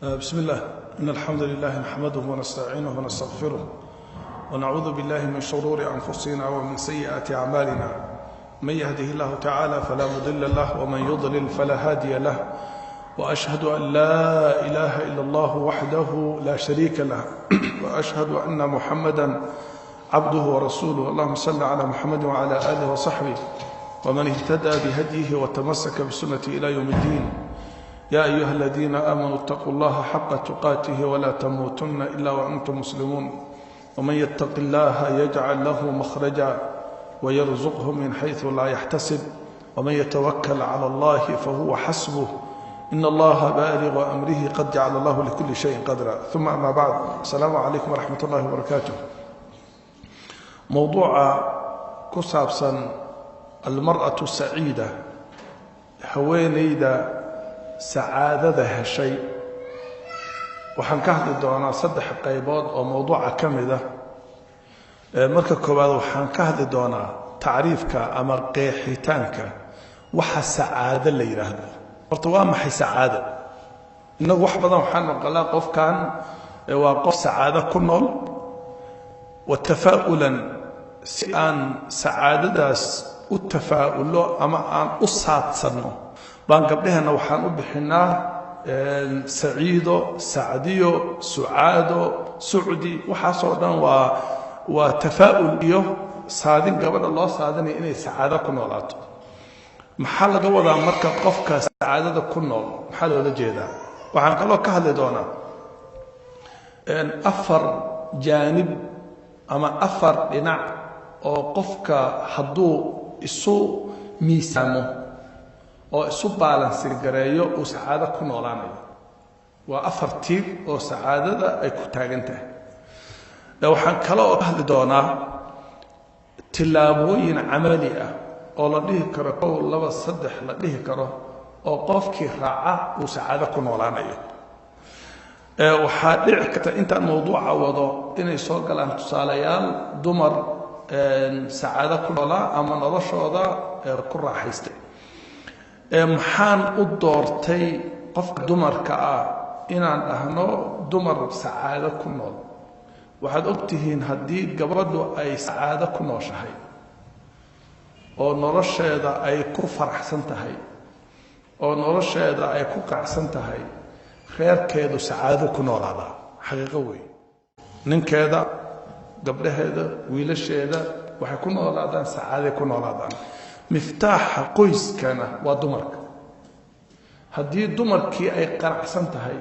بسم الله إن الحمد لله نحمده ونستعينه ونستغفره ونعوذ بالله من شرور أنفسنا ومن سيئات أعمالنا من يهده الله تعالى فلا مضل له ومن يضلل فلا هادي له وأشهد أن لا إله إلا الله وحده لا شريك له وأشهد أن محمدا عبده ورسوله اللهم صل على محمد وعلى آله وصحبه ومن اهتدى بهديه وتمسك بسنته إلى يوم الدين يا أيها الذين آمنوا اتقوا الله حق تقاته ولا تموتن إلا وأنتم مسلمون ومن يتق الله يجعل له مخرجا ويرزقه من حيث لا يحتسب ومن يتوكل على الله فهو حسبه إن الله بالغ أمره قد جعل الله لكل شيء قدرا ثم أما بعد السلام عليكم ورحمة الله وبركاته موضوع كسابسا المرأة السعيدة haweenayda sacaadada heshay waxaan ka hadli doonaa saddex qaybood oo mowduuca ka mid ah marka koowaad waxaan ka hadli doonaa taariifka ama qeexitaanka waxa sacaado la yiraahdo horta waa maxay sacaado inagu wax badan waxaan maqlaa qofkan waa qof sacaado ku nool wa tafaulan si aan sacaadadaas u tafaaulo ama aan u saadsano baan gabdhahana waxaan u bixinaa saciido sacdiyo sucaado sucdi waxaasoo dhan waa tafaa'ul iyo saadin gabadha loo saadinaya inay sacaado ku noolaato maxaa laga wadaa marka qofka sacaadada ku nool maxaa loola jeedaa waxaan kaloo ka hadli doonaa afar jaanib ama afar dhinac oo qofka hadduu isu miisaamo oo isu baalansi gareeyo uu sacaado ku noolaanayo waa afar tiir oo sacaadada ay ku taagan tahay waxaan kale oo ka hadli doonaa tillaabooyin camali ah oo la dhihi karo kow laba saddex la dhihi karo oo qofkii raaca uu sacaado ku noolaanayo waxaa dhici karta intaan mowduuca wado inay soo galaan tusaalayaal dumar sacaado ku noolaa ama noloshooda ku raaxaystay maxaan u doortay qofka dumarka ah inaan dhahno dumar sacaado ku nool waxaad ogtihiin haddii gabadhu ay sacaado ku nooshahay oo nolosheeda ay ku faraxsan tahay oo nolosheeda ay ku qacsan tahay reerkeedu sacaado ku noolaadaa xaqiiqo wey ninkeeda gabdhaheeda wiilasheeda waxay ku noolaadaan sacaaday ku noolaadaan miftaaxa qoyskana waa dumarka haddii dumarkii ay qanacsan tahay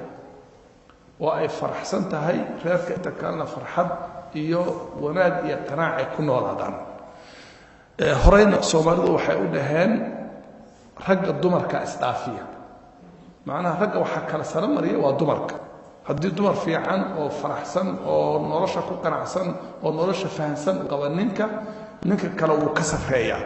oo ay faraxsan tahay reerka inta kalena farxad iyo wanaag iyo qanaac ay ku noolaadaan horeyna soomaalidu waxay u dhaheen ragga dumarka isdhaafiya macnaha ragga waxaa kala saro mariya waa dumarka haddii dumar fiican oo faraxsan oo nolosha ku qanacsan oo nolosha fahansan qaba ninka kale wuu ka safreeyaa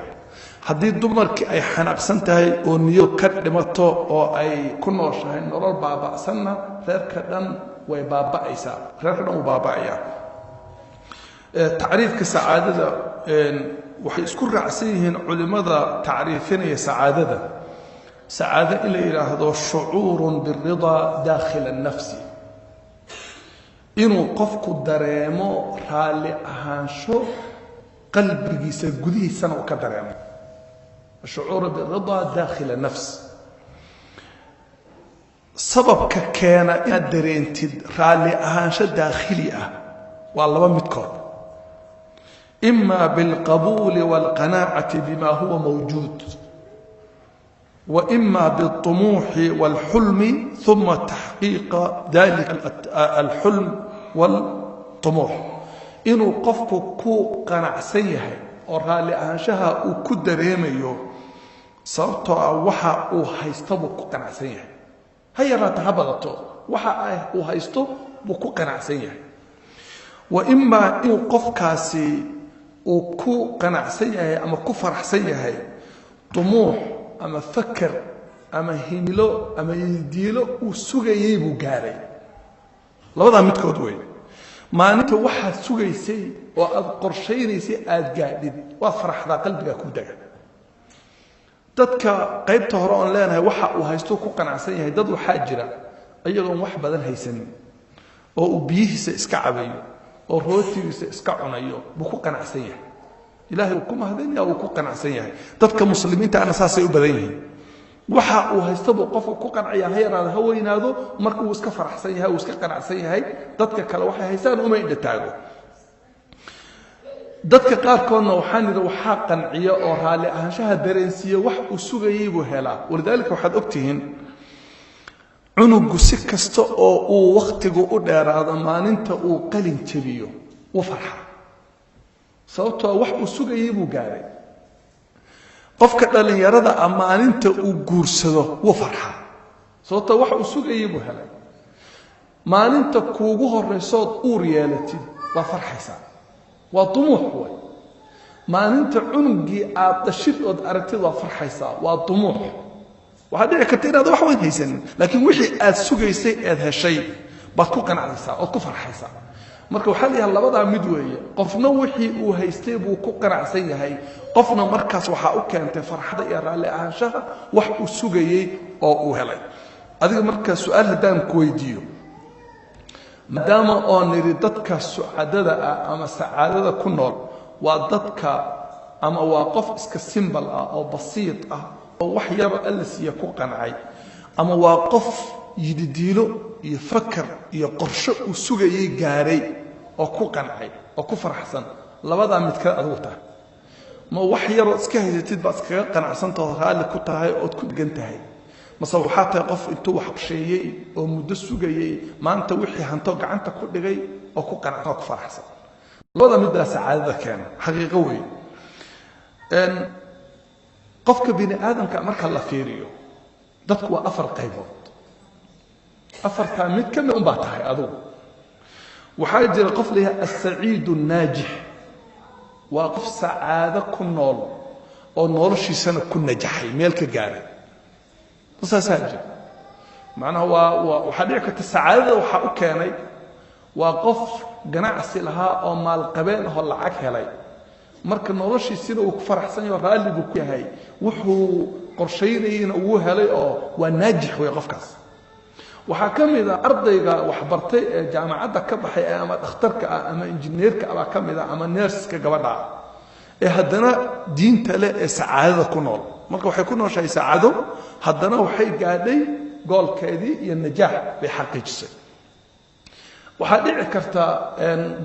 haddii dumarkii ay xanaaqsan tahay oo niyo ka dhimato oo ay ku nooshahay nolol baaba'sanna reerka dhan way baaba'aysaa reerka dhan wuu baaba'ayaa tacriifka sacaadada waxay isku raacsan yihiin culimmada tacriifinaya sacaadada sacaado in la yidhaahdo shucuurun biridaa daakhila nafsi inuu qofku dareemo raalli ahaansho qalbigiisa gudihiisana uu ka dareemo الشعور بالرضا داخل النفس سبب كان إن رالي أهانش داخلي والله متكون إما بالقبول والقناعة بما هو موجود وإما بالطموح والحلم ثم تحقيق ذلك الحلم والطموح إنه قفك كو قناع سيئة ورالي أهانشها وكد ريميو sababtoo ah waxa uu haysto buu ku qanacsan yahay hayraata habadato waxa uu haysto buu ku qanacsan yahay wa imma in qofkaasi uu ku qanacsan yahay ama ku faraxsan yahay tumuux ama fakar ama himilo ama diilo uu sugayay buu gaaray labada midkood way maalinta waxa sugaysay oo aad qorsheynaysay aad gaadhid waa faraxda qalbiga ku daga dadka qaybta hore oo leenahay waxa uu haysto ku qanacsan yahay dad waxa jira ayagoon wax badan haysanin oo uu biyihiisa iska cabayo oo rootigiisa iska cunayo buu ku qanacsan yahay ilaahay uu ku mahadinayaa uu ku qanacsan yahay dadka muslimiinta ana saasay u badan yihiin waxa uu haystaba qofku ku qancaya hayraada ha weynaado marka uu iska faraxsan yahay uu iska qanacsan yahay dadka kale waxay haystaan uma indha taago dadka qaarkoodna waxaan yidhi waxaa qanciya oo raalli ahaanshaha dareensiiya wax uu sugayay buu helaa walidaalika waxaad ogtihiin cunugu si kasta oo uu wakhtigu u dheeraado maalinta uu qalin jabiyo wuu farxaa sababtoo wax uu sugayay buu gaaray qofka dhalinyarada ah maalinta uu guursado wuu farxaa sababtoo wax uu sugayay buu helay maalinta kuugu horraysood uur yeelatid waa farxaysaa waa dumuux way maalinta cunugii aad dhashid ood aragtid waa farxaysaa waa dumuux waxaad dhici karta inaad wax weyn haysanin laakiin wixii aad sugaysay eed heshay baad ku qanacaysaa ood ku farxaysaa marka waxaa leeyahay labadaa mid weeye qofna wixii uu haystay buu ku qanacsan yahay qofna markaas waxaa u keentay farxada iyo raalli ahaanshaha wax uu sugayey oo uu helay adiga marka su'aal haddaan ku weydiiyo maadaama oo nidhi dadka sucadada ah ama sacaadada ku nool waa dadka ama waa qof iska simbal ah oo basiid ah oo wax yaba alla siiya ku qancay ama waa qof yididiilo iyo fakar iyo qorshe uu sugayay gaaray oo ku qancay oo ku faraxsan labadaa mid kale adigu tahay ma wax yaroo iska haysatid baad iskaga qanacsantaho raalli ku tahay ood ku degan tahay mase waxaa tahay qof intuu wax qorsheeyey oo muddo sugayey maanta wixii hanto gacanta ku dhigay oo ku qanacsan oo ku faraxsan labada middaa sacaadada keena xaqiiqo weeye qofka bini aadamka marka la fiiriyo dadku waa afar qaybood afartaa mid ka mid unbaa tahay adigu waxaa jira qof la yahay asaciidu naajix waa qof sacaado ku nool oo noloshiisana ku najaxay meel ka gaaray saasaa jira macnaha waxaa dhici karta sacaadada waxaa u keenay waa qof ganacsi lahaa oo maalqabeen ahoo lacag helay marka noloshiisina uu ku faraxsan yahay raalli buu ku yahay wuxuu qorshaynayayna uu helay oo waa naajix wey qofkaas waxaa ka mid ah ardayga waxbartay ee jaamacadda ka baxay ama dhakhtarka ah ama injineerka ah baa ka mid ah ama neerska gabadha ah ee haddana diinta leh ee sacaadada ku nool marka waxay ku nooshahay sacaado haddana waxay gaadhay goolkeedii iyo najaax bay xaqiijisay waxaa dhici karta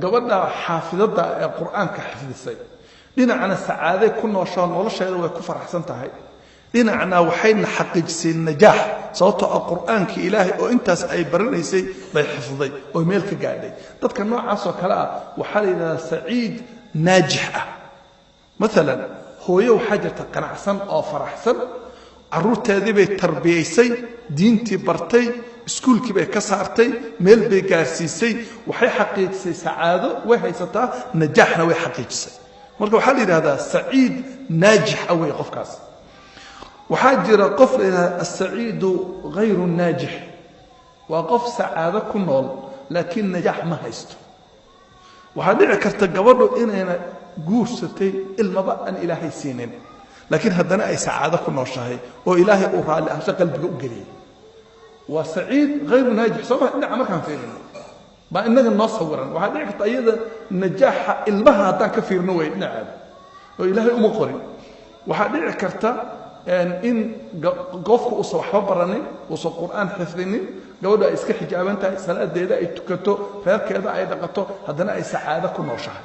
gabadha xaafidadda ee qur'aanka xifdisay dhinacna sacaaday ku nooshaa nolosheeda way ku faraxsan tahay dhinacna waxayna xaqiijisay najaax sababtoo ah qur'aankii ilaahay oo intaas ay baranaysay bay xifday oo meel ka gaadhay dadka noocaas oo kale ah waxaa la yidhahdaa saciid naajix ah maalan hooyo waxaa jirta qanacsan oo faraxsan carruurteedii bay tarbiyaysay diintii bartay iskuulkii bay ka saartay meel bay gaarsiisay waxay xaqiijisay sacaado way haysataa najaaxna way xaqiijisay marka waxaa la yidhahdaa saciid naajix ah wey qofkaas waxaa jira qof la yidhahda asaciidu hayru naajix waa qof sacaado ku nool laakiin najaax ma haysto waxaa dhici karta gabadhu inayna guursatay ilmaba aan ilaahay siinin laakiin haddana ay sacaado ku nooshahay oo ilaahay uu raalli ahaansho qalbiga u geliyay waa saciid hayru naajix sooma dhinaca markaan fiirino baa innaga noo sawiran waxaa dhici karta iyada najaaxa ilmaha haddaan ka fiirno way dhinaceeda oo ilaahay uma qorin waxaa dhici karta in qofku uusan waxba baranin uusan qur'aan xifdinin gabadhu ay iska xijaaban tahay salaadeeda ay tukato reerkeeda ay dhaqato haddana ay sacaado ku nooshahay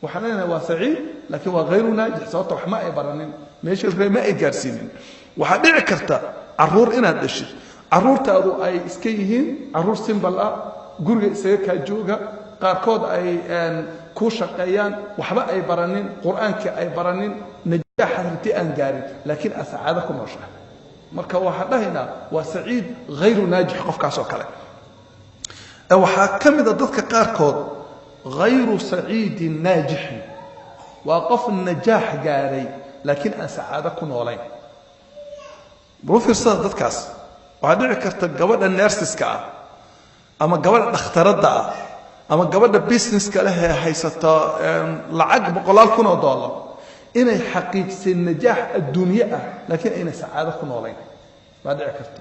waxaan leenahay waa saciid laakiin waa hayru naajix sababta wax ma ay baranin meesha ree ma ay gaarsiinin waxaa dhici karta carruur inaad dhashid carruurtaadu ay iska yihiin carruur simbal ah guriga isaga kaa jooga qaarkood ay ku shaqeeyaan waxba ay baranin qur'aankii ay baranin najaaxa runtii aan gaarin laakiin aad sacaado ku nooshahay marka waxaan dhahaynaa waa saciid hayru naajix qofkaas oo kale waxaa ka mid a dadka qaarkood hayru saciidin naajixin waa qof najaax gaaray laakiin aan sacaado ku noolayn buu fiirsada dadkaas waxaa dhici karta gabadha neersiska ah ama gabadha dhakhtaradda ah ama gabadha businesska leh ee haysata lacag boqolaal kun oo dollar inay xaqiijisay najaax adduunye ah laakiin ayna sacaado ku noolayn baa dhici karta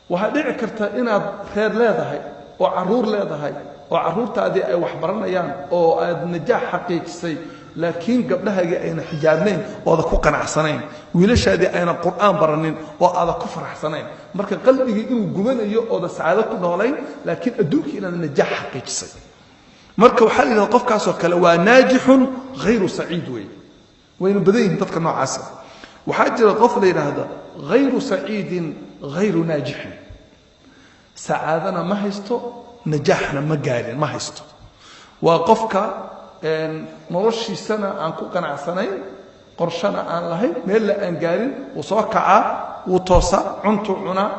waxaa dhici karta inaad reer leedahay oo caruur leedahay oo caruurtaadii ay wax baranayaan oo aad najaax xaqiijisay laakiin gabdhahaaga ayna xijaabnayn ooda ku qanacsanayn wiilashaadii ayna qur'aan baranin oo aada ku faraxsanayn marka qalbigii inuu gubanayo ooda sacaado ku noolayn laakiin adduunkii inaad najaax xaqiijisay marka waxaa la yidhahda qofkaasoo kale waa naajixun hayru saciid wey wayna badan yihiin dadka noocaasa waxaa jira qof la yidhaahda hayru saciidin hayru naajixin sacaadana ma haysto najaaxna ma gaarin ma haysto waa qofka noloshiisana aan ku qanacsanayn qorshana aan lahayn meel la aan gaarin wuu soo kacaa wuu toosaa cuntuu cunaa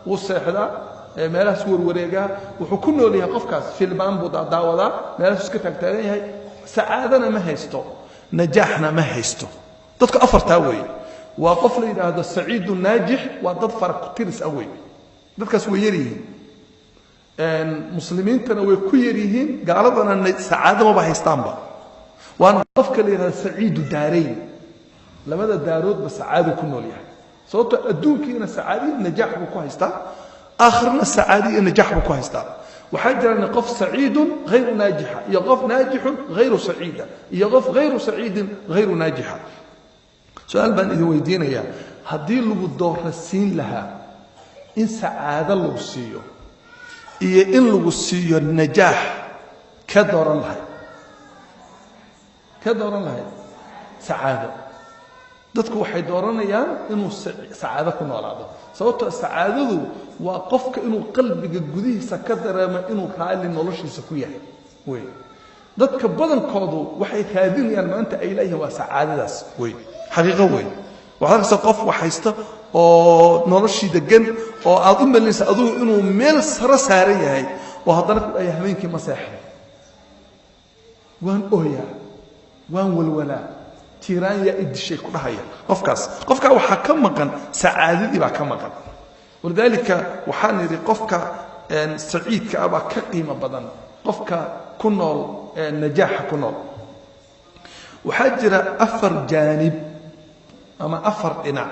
wuu seexdaa meelahaas warwareegaa wuxuu ku nool yahay qofkaas filmaan buu daawadaa meelahaas iska taagtaagan yahay sacaadana ma haysto najaaxna ma haysto dadka afartaa weeye waa qof la yidhaahdo saciidu naajix waa dad fara ku tiris ah weeye dadkaas way yar yihiin muslimiintana way ku yar yihiin gaaladana sacaado maba haystaanba waana qofka la yidhahdo saciidu daarayn labada daaroodba sacaadu ku nool yahay sababto adduunkiina sacaadiyo najaax buu ku haystaa آخرنا السعادة النجاح بكوهستا وحاجرنا قف سعيد غير ناجحة يقف ناجح غير سعيدة يقف غير سعيد غير ناجحة سؤال بان إذا ويدينا يا هدي اللي بالدور السين لها إن سعادة اللي بسيو إيه إن اللي بسيو النجاح كدور لها كدور لها سعادة dadku waxay dooranayaan inuu sacaado ku noolaado sababtoo sacaadadu waa qofka inuu qalbiga gudihiisa ka dareemo inuu raali noloshiisa ku yahay way dadka badankoodu waxay raadinayaan maanta ay leeyihiin waa sacaadadaas way xaqiiqo way waxa qof waxaysta oo noloshii degan oo aad u malaysa adigu inuu meel sare saaran yahay oo haddana ay habeenkii ma seexdo waan ooyaa waan walwalaa تيران يا إدشي كلها هي قفك وحكم مقن سعادتي بحكم مقن ولذلك وحاني قفك سعيد كأبا كقيمة بدن قفك كنول نجاح كنول وحجر أفر جانب أما أفر إناع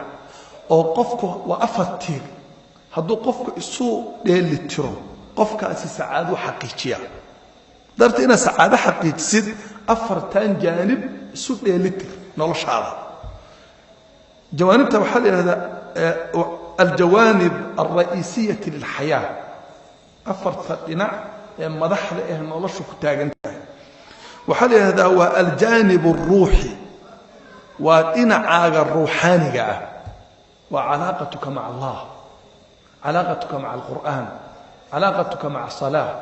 أو قفك وأفر تير هذا قفك السوء للترو قفك أسي سعادة حقيقية درت إنا سعادة حقيقية أفر تان جانب سوء للتر نولش هذا جوانب توحل هذا الجوانب الرئيسية للحياة أفرت إناع مدح له نولش كتاجن وحل هذا هو الجانب الروحي وإنع الروحاني وعلاقتك مع الله علاقتك مع القرآن علاقتك مع الصلاة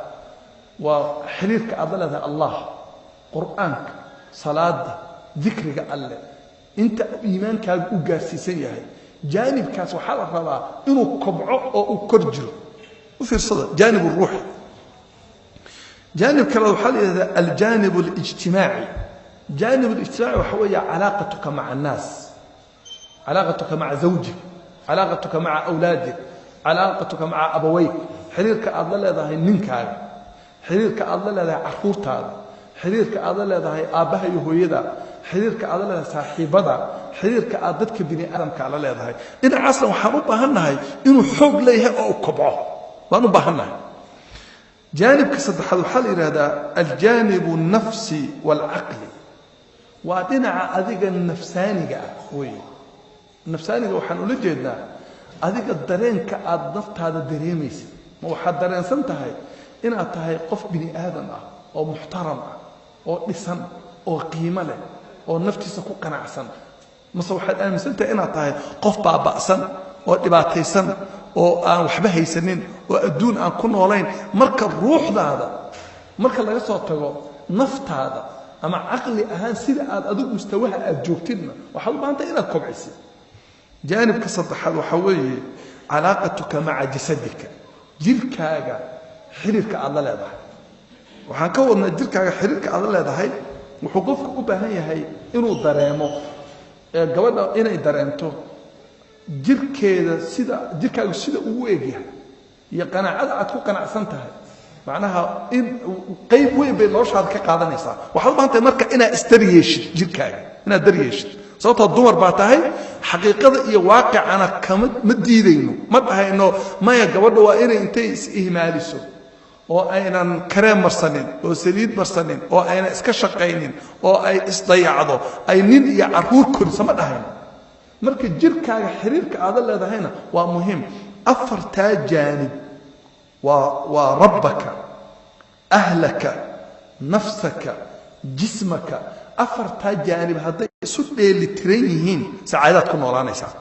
وحريرك أضل الله قرآنك صلاة ذكرك الله انت ايمانك او غارسيسن yahay جانبكاس waxa la rabaa inuu kobco oo uu korjiro u fiirsada جانب الروح جانب kale waxa la yiraahdaa الجانب الاجتماعي جانب الاجتماعي waxa weeye علاقتك مع الناس علاقتك مع زوجك علاقتك مع اولادك علاقتك مع ابويك xiriirka aad la leedahay ninkaaga xiriirka aad la leedahay carruurtaada xiriirka aad la leedahay aabaha iyo hooyada xiriirka aad la leedahay saaxiibada xiriirka aad dadka bini aadamka la leedahay dhinacaasna waxaan u baahanahay inuu xoog leeyahay oo kobco waan u baahanahay jaanibka saddexaad waxa la yiraahdaa aljaanibu nafsi wal aqli waa dhinaca adiga nafsaaniga way nafsaaniga waxaan ula jeednaa adiga dareenka aad naftaada dareemaysid ma waxaad dareensan tahay inaad tahay qof bini aadam ah oo muxtaram ah oo dhisan oo qiimo leh oo naftiisa ku qanacsan mase waxaad aaminsantahay inaad tahay qof baaba'san oo dhibaataysan oo aan waxba haysanin oo adduun aan ku noolayn marka ruuxdaada marka laga soo tago naftaada ama aqli ahaan sida aad adigu mustawaha aad joogtidna waxaad u baahan tahay inaad kobcisid jaanibka saddexaad waxa weeye calaaqatuka maca jasadika jirkaaga xiriirka aad la leedahay waxaan ka wadnaa jirkaaga xiriirka aad la leedahay wuxuu qofku u baahan yahay inuu dareemo gabadha inay dareento jirkeeda sida jirkaagu sida uu u egyahay iyo qanaacada aad ku qanacsan tahay macnaha in qayb weyn bay noloshaada ka qaadanaysaa waxaad u baahan tahay marka inaad isdaryeeshid jirkaaga inaad daryeeshid sababtoo dumar baa tahay xaqiiqada iyo waaqicana kama diidayno ma dhahayno maya gabadha waa inay intay is ihmaaliso oo aynan kareem marsanin oo saliid marsanin oo aynan iska shaqaynin oo ay isdayacdo ay nin iyo caruur koriso ma dhahayno marka jirkaaga xiriirka aad leedahayna waa muhiim afartaa jaanib waa rabbaka ahlaka nafsaka jismaka afartaa jaanib hadday isu dheelitiran yihiin sacaadaad ku noolaanaysaa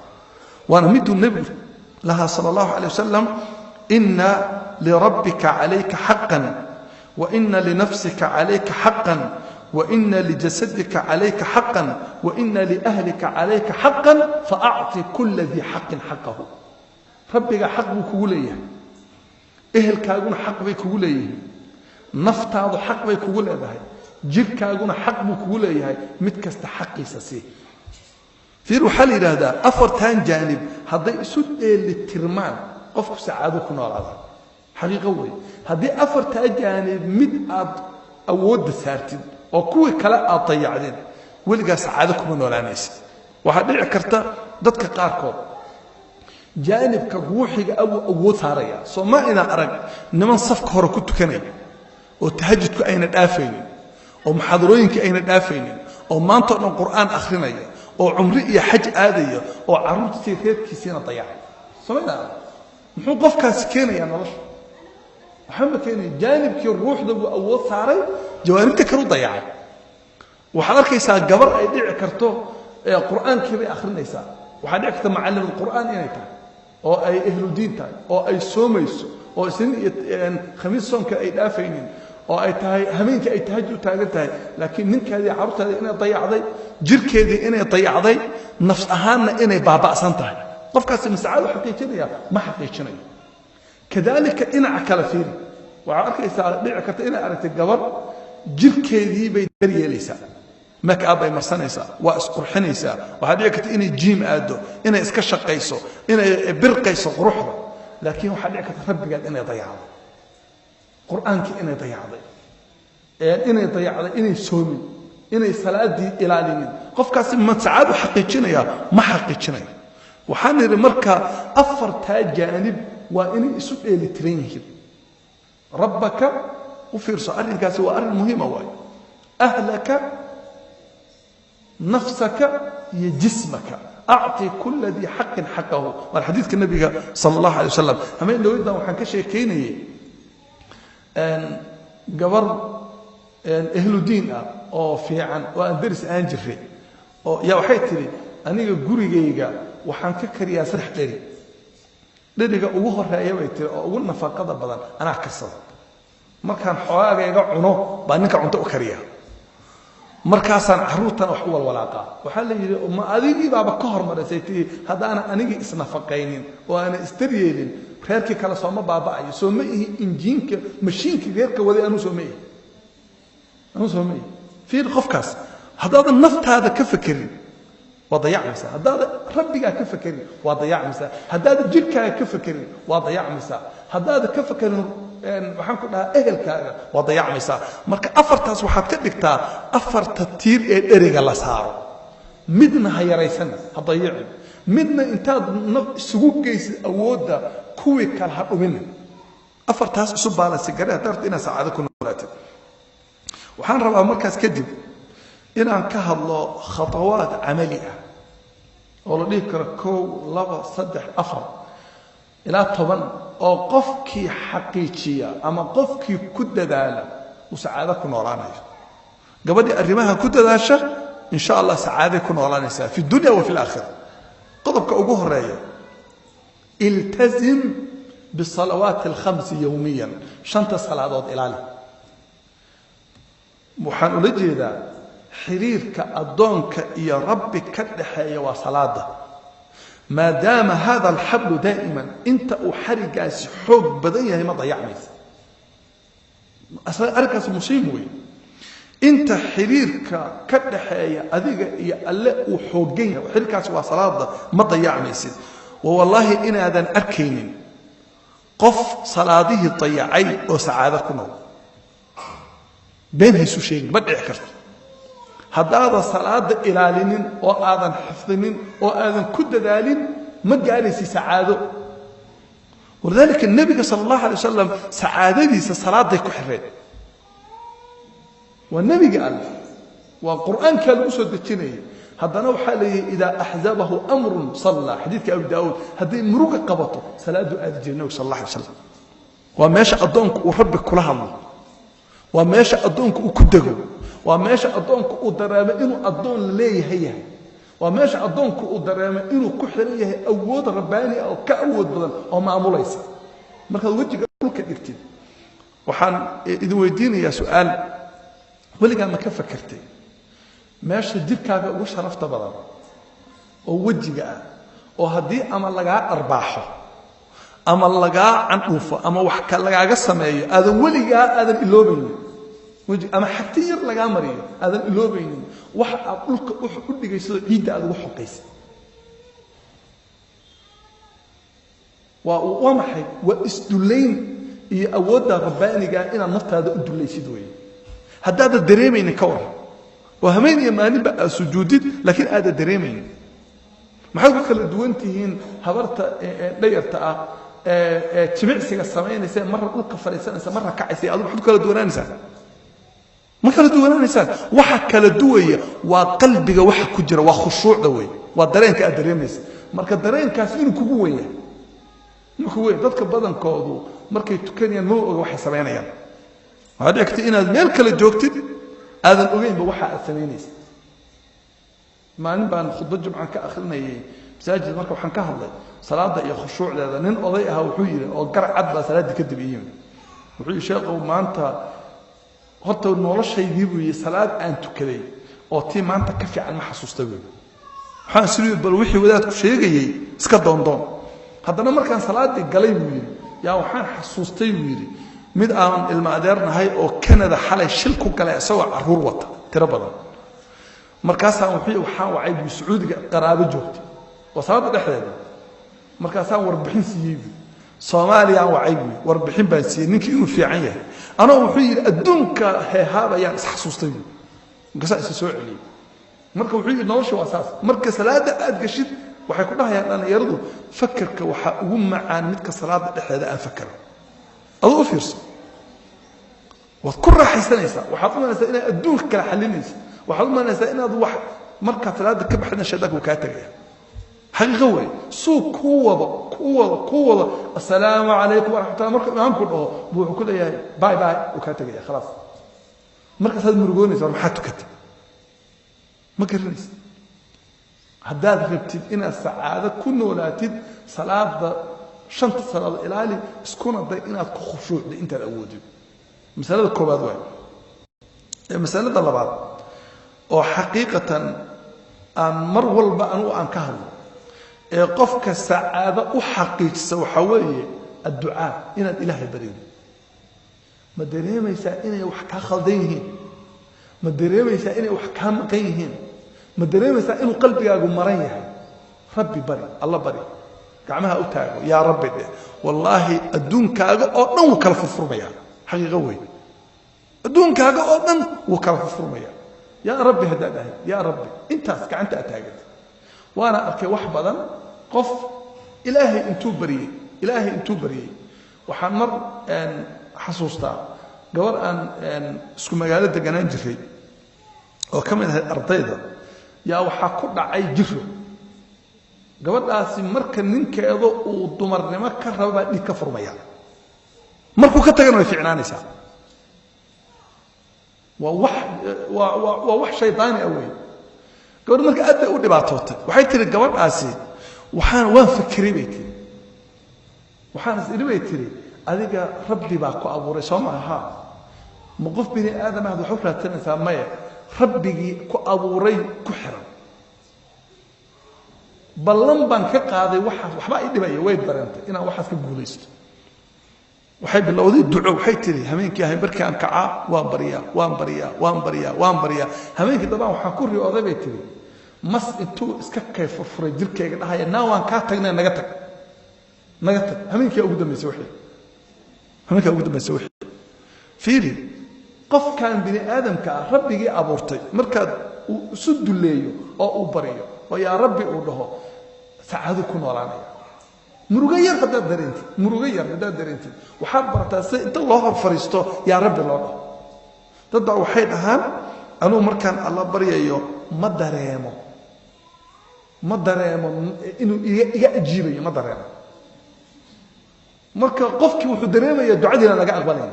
waana miduu nebigu lahaa sala allahu calay wasalam ina lirabbika calayka xaqan waina linafsika calayka xaqan waina lijasadika calayka xaqan waina liahlika calayka xaqan faacti kula dii xaqin xaqahu rabbiga xaq buu kugu leeyahay ehelkaaguna xaq bay kugu leeyihiin naftaadu xaq bay kugu leedahay jirkaaguna xaq buu kugu leeyahay mid kasta xaqiisa sii fiir waxaa la yidhaahdaa afartan jaanib hadday isu dheelitirmaan qofku sacaado ku noolaada xaqiiqo wey haddii afartaa jaanib mid aad awoodda saartid oo kuwii kale aad dayacdeen weligaa sacaado kuma noolaanaysid waxaa dhici karta dadka qaarkood jaanibka ruuxiga awood saaraya sooma inaan arag niman safka hore ku tukanaya oo tahajudku ayna dhaafaynin oo muxaadarooyinka ayna dhaafaynin oo maanta oo dhan qur'aan akhrinaya oo cumri iyo xaj aadaya oo carruurtii reerkiisiina dayacay sooma inaan arag muxuu qofkaasi keenayaa nolosha waxaa ma keenaya jaanibkii ruuxda buu awood saaray jawaanibta kale u dayacay waxaad arkaysaa gabar ay dhici karto qur'aankii bay akhrinaysaa waxaa dhici karta macallimul qur'aan inay tahay oo ay ahludiin tahay oo ay soomayso oo isniin iyo khamiis soonka ay dhaafaynin oo ay tahay habeenkii ay tahajjud taagan tahay laakiin ninkeedii carruurteedii inay dayacday jirkeedii inay dayacday nafs ahaanna inay baaba'san tahay qofkaasi masacaadu xaqiijinaya ma xaqiijinayo kadaalika dhinaca kale fiiri waxaa arkaysaa dhici karta inay aragtay gabar jirkeedii bay daryeelaysaa make-up bay marsanaysaa waa isqurxinaysaa waxaa dhici karta inay jiim aado inay iska shaqayso inay birqayso quruxda laakiin waxaa dhici karta rabbigaad inay dayacday qur'aankii inay dayacday inay soomin inay salaadii ilaalinin qofkaasi ma sacaadu xaqiijinaya ma xaqiijinayo waxaan nidhi marka afartaa jaanib waa inay isu dheelitiran yihiin rabbaka u fiirso arrinkaasi waa arrin muhiima waayo ahlaka nafsaka iyo jismaka acti kula dii xaqin xaqahu waa xadiidka nabiga sala allahu alay wasalam hameen dhoweydan waxaan ka sheekaynayay gabar ahludiin ah oo fiican oo aan daris aan jiray oo yaa waxay tidhi aniga gurigayga waxaan ka kariyaa 3 dheri dheriga ugu horeeya bay tiri oo ugu nafaqada badan anaa karsada markaan xoogayga cuno baa ninka cunto u kariyaa markaasaan carruurtan wax u walwalaaqaa waxaa la yidhi ma adigii baaba ka hormaraysay tii haddaana anigii isnafaqaynin oo aana istaryeelin reerkii kale sooma baaba'ayo soo ma ihi injiinka mashiinka reerka waday anuu soo ma ihi fiir qofkaas haddaadan naftaada ka fekerin waa dayacmaysaa haddaadan rabbigaa ka fekerin waa dayacmaysaa haddaadan jirkaaga ka fekerin waa dayacmaysaa haddaadan ka fekerin waxaan ku dhahaa ehelkaaga waa dayacmaysaa marka afartaas waxaad ka dhigtaa afarta tiir ee dheriga la saaro midna ha yaraysan ha dayicin midna intaad isugu geysid awoodda kuwii kale ha dhumina afartaas isu baalansi gare haddaad rabto inaad sacaado ku noolaatid waxaan rabaa markaas kadib inaan ka hadlo khatawaad camali ah oo la dhihi karo 1 2 3 4 ilaa 10 oo qofkii xaqiijiya ama qofkii ku dadaala uu sacaado ku noolaanayo gabadhii arrimaha ku dadaasha insha Allah sacaado ku noolaanaysa fi dunya wa fil aakhirah qodobka ugu horeeya iltazim bisalawaat al-khams yawmiyan shanta salaadood ilaali waxaan ula jeedaa xiriirka adoonka iyo rabbi ka dhaxeeya waa salaada maadaama hada alxablu daa'iman inta uu xarigaasi xoog badan yahay ma dayacmaysa arkaas musiib weyn inta xiriirka ka dhaxeeya adiga iyo alle uu xoogan yahay xiriirkaasi waa salaada ma dayacmaysid wallahi inaadan arkaynin qof salaadihii dayacay oo sacaado ku nool been haysu sheegin ma dhici karto هذا صلاة إلالين أو آذن حفظين أو آذن كد ذالين ما جالس سعادة ولذلك النبي صلى الله عليه وسلم سعادة دي صلاة دي كحرين والنبي قال والقرآن كان أسود التنين هذا نوع حاله إذا أحزبه أمر صلى حديث أبي داود هذه مروق قبطه صلاة آل النبي صلى الله عليه وسلم وما يشاء أدونك وربك كلها الله وما يشاء أدونك وكدقه وما يشاء أدونك ودرامة إنه أدون ليه هي وما يشاء أدونك ودرامة إنه كحرية أود رباني أو كأود بدن أو معمول ليس مركز وجهك كل كدكتين وحن إذا ويديني يا سؤال ولي قال ما كيف فكرتي ماشي جيبكaaga ugu sharafta badan oo wajiga oo hadii ama laga arbaaxo ama laga candufo ama wax ka lagaaga sameeyo aadan waliga aadan iloobaynin waji ama xatiir laga mariyo aadan iloobaynin wax aad dhulka u dhigayso ciida aad ugu xoqayso waa maxay waa isduleyn iyo awoodda rabbaaniga inaad naftaada u dulaysid weey haddaad dareemaynin ka war وهمين يماني بقى سجودي لكن هذا دريمين ما حد كل دوانتهين هبرت ديرتا تبعسي السماين إنسان مرة ألقى فريسان إنسان مرة كعسي أظن حد كل دوان إنسان ما كل دوان إنسان واحد كل دوية وقلبك واحد كجرة وخشوع دوي والدرين كأدريمس مرة درين كاسين كبوية كبوية ضدك بدن كودو مرة تكني مو واحد سماين يعني هذا كتير إن ميل كل جوكتي هذا الأوين بوحة الثمانيس ما نبان خطبة جمعة كأخرنا مساجد مركب حنكهلا صلاة يا خشوع هذا نن قضيها وحيرة أو قرع عدبة صلاة كتب إيام وحي شيخ وما أنت حتى إنه الله شيء يجيبه صلاة أنت كذي أو تي ما أنت كفي عن محسوس تقول حان سرير بالوحي وذات شيء جاي سكت دون هذا نمر كان صلاة قليل يا وحان حسوس تيويري mid aan ilma adeernahay oo Canada xalay shil ku galay asoo caruur wata tiro badan markaas aan waxaan wacay bi Sacuudiga qaraabo joogtay wasaad dhexdeeda markaas aan warbixin siiyay Soomaaliya wacay bi warbixin baan siiyay ninkii inuu fiican yahay ana wuxuu yiri adduunka heehaaba yaan isxasuustay markaas soo celiyay marka wuxuu yiri nolosha wasaas marka salaada aad gashid waxay ku dhahayaan dhalinyaradu fakarka waxa ugu macaan midka salaada dhexdeeda aan fakaro أضو فيرس وكل راح يستنيسا وحطنا نسائنا الدول كلا حلينيس وحطنا نسائنا ذو واحد مركز ثلاثة كبح لنا شدك وكاتريا حقيقة هو سوق قوة السلام عليكم ورحمة الله مركز ما كله بوع كله يا باي باي وكاتريا خلاص مركز هذا مرجونيس ولا محد كتب ما كرنيس هداد غبتي إن السعادة كنا ولا تد صلاة شنط صلاة العالي سكون الضيئنا كخشوع دي انت الأودي مسألة الكوباد وين مسألة اللبعض وحقيقة أن مرول بأنو أن كهل قفك السعادة أحقيق سوى حوالي الدعاء إن الإله بريد ما دريم يسائني وحكا خلدينهن ما دريم يسائني وحكا مقينهن ما دريم يسائني قلبي أقول مريح ربي بري الله بري gacmaha u taago yaa rabbi wallahi adduunkaaga oo dhan wuu kala furfurmaya xaqiiqo weey adduunkaaga oo dhan wuu kala furfurmaya yaa rabbi hadaadahay yaa rabbi intaas gacanta taagad waana arkay wax badan qof ilaahay intuu bariyay waxaan mar xasuustaa gabar aan isku magaalada deganaan jiray oo kamid ah ardayda yaa waxa ku dhacay jiro gabadhaasi marka ninkeedo uu dumarnimo ka raba dhig ka furmaya markuu ka tagana way fiicnaanaysaa waa wax shaydaani awey gabadh marka aad u dhibaatootay waxay tiri gabadhaasi waan fikiray bay tiri waxaan isdhibay tiri adiga rabbi baa ku abuuray Soomaha ma qof bini aadam ah wuxuu raatanaysaa maya rabbigi ku abuuray ku xiran ballan baan ka qaaday waxba ay dhibay way darantay inaan waxaas ka guulaysto waxay bilowday duco waxay tiri habeenkii ahay barkaan kaca waan bariya habeenkii dabaan waxa ku riyooday bay tiri mas intuu iska kayf furay jirkeyga dhahaya waan ka tagnay naga tag habeenkii ugu dambeysay wixii fiiri qof kan bini aadamka rabbigii abuurtay markaad وسدليه أو بريه ويا ربي ودهو سعادة كن ولا نيا مروجير هذا درينتي مروجير هذا درينتي وحاب برتاسي أنت الله فريستو يا ربي الله تدع وحيد أهم أنا مركان الله بريه ما دريمه إنه يجيبه ما دريمه marka qofkii wuxuu dareemayaa ducadiina laga aqbalay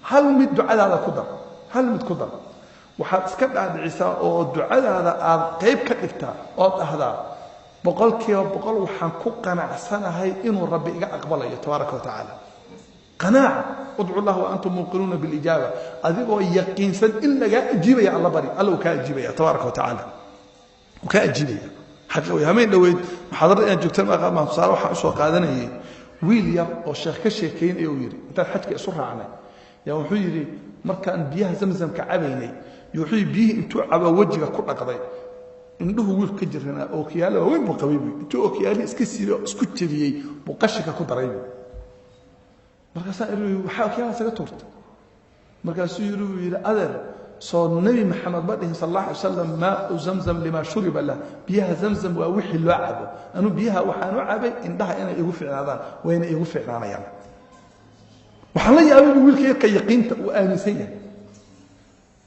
hal mid ducadaada ku dar hal mid ku dar waxaad iska dhaadhicisaa oo ducadaada aad qayb ka dhigtaa oo dhahdaa boqolkiiba boqol waxaan ku qanacsanahay inuu rabbi iga aqbalayo tabaaraka wa tacaala qanaaca udcu allah wa antum muqinuuna bil ijaaba adigoo yaqiinsan in laga ajiibaya alla bari alla uu ka ajiibaya tabaaraka wa tacaala uu ka ajiibaya xaqii hameen dhaweyd muxaadarada aan joogtay ma saaro waxa soo qaadanayay ويليام أو شيخ كشيكين يويري أنت حتى كأسرع عنه يا وحيري مركان بيها زمزم كعبيني يوحي بيه أنتو عبا وجهك كل قضايا إنه ويل كجرنا أو كياله وين بقويبي أنتو أو كيالي اسكسيري اسكتشري بقشك كدريبي مركان سائروا وحاول كياله سكتورت مركان سيروا إلى أذر صار النبي محمد بديه صلى الله عليه وسلم ماء زمزم لما شرب له بيها زمزم ووحي اللعبه أنو بيها وحانو عبي إنها أنا يوفي هذا وين يوفي أنا يعني وحنا يا أبي يقول كيف يقينت وآنسية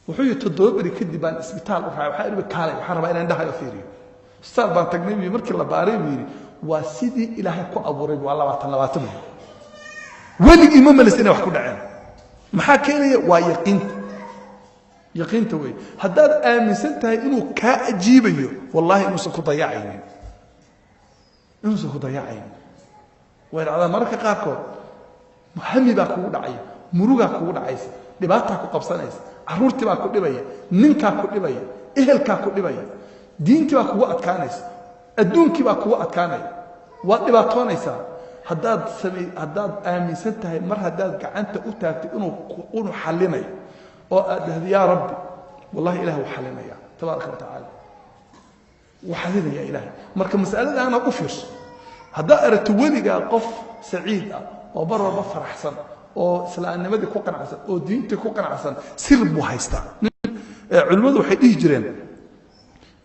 وحي تدبري كدبان اسبيتال وحارب كالي وحنا بقينا عندها يفيري استاذ بان تجنبي مركي الله باريبيري وسيدي إلهي كو أبوري والله واتن لواتمه ولي إمام لسنا وحكو دعين محاكيني ويقينت يقين توي هداد آمنسنتها إنه كأجيبيه والله إنه سكضيعين إنه سكضيعين وإن على مركة قاكو محمي باكو دعي مروغا كو دعيس دباتا كو قبصانيس عرورتي باكو دبايا ننكا كو دبايا إهلكا كو دبايا دينتي باكو وقت كانيس الدونكي باكو وقت كاني ودباتونيسا هداد آمنسنتها مر هداد كعنت أتاكتي إنه حليني يا ربي والله إله وحلنا يا تبارك وتعالى وحلنا يا إلهي مركب مسألة أنا أفرش هذا أردت ولي قف سعيد وبرر بفر أحسن وسلا أن مدي كوكن عسن ودينتي كوكن عسن سر بوهايستا علماء وحيد يجرين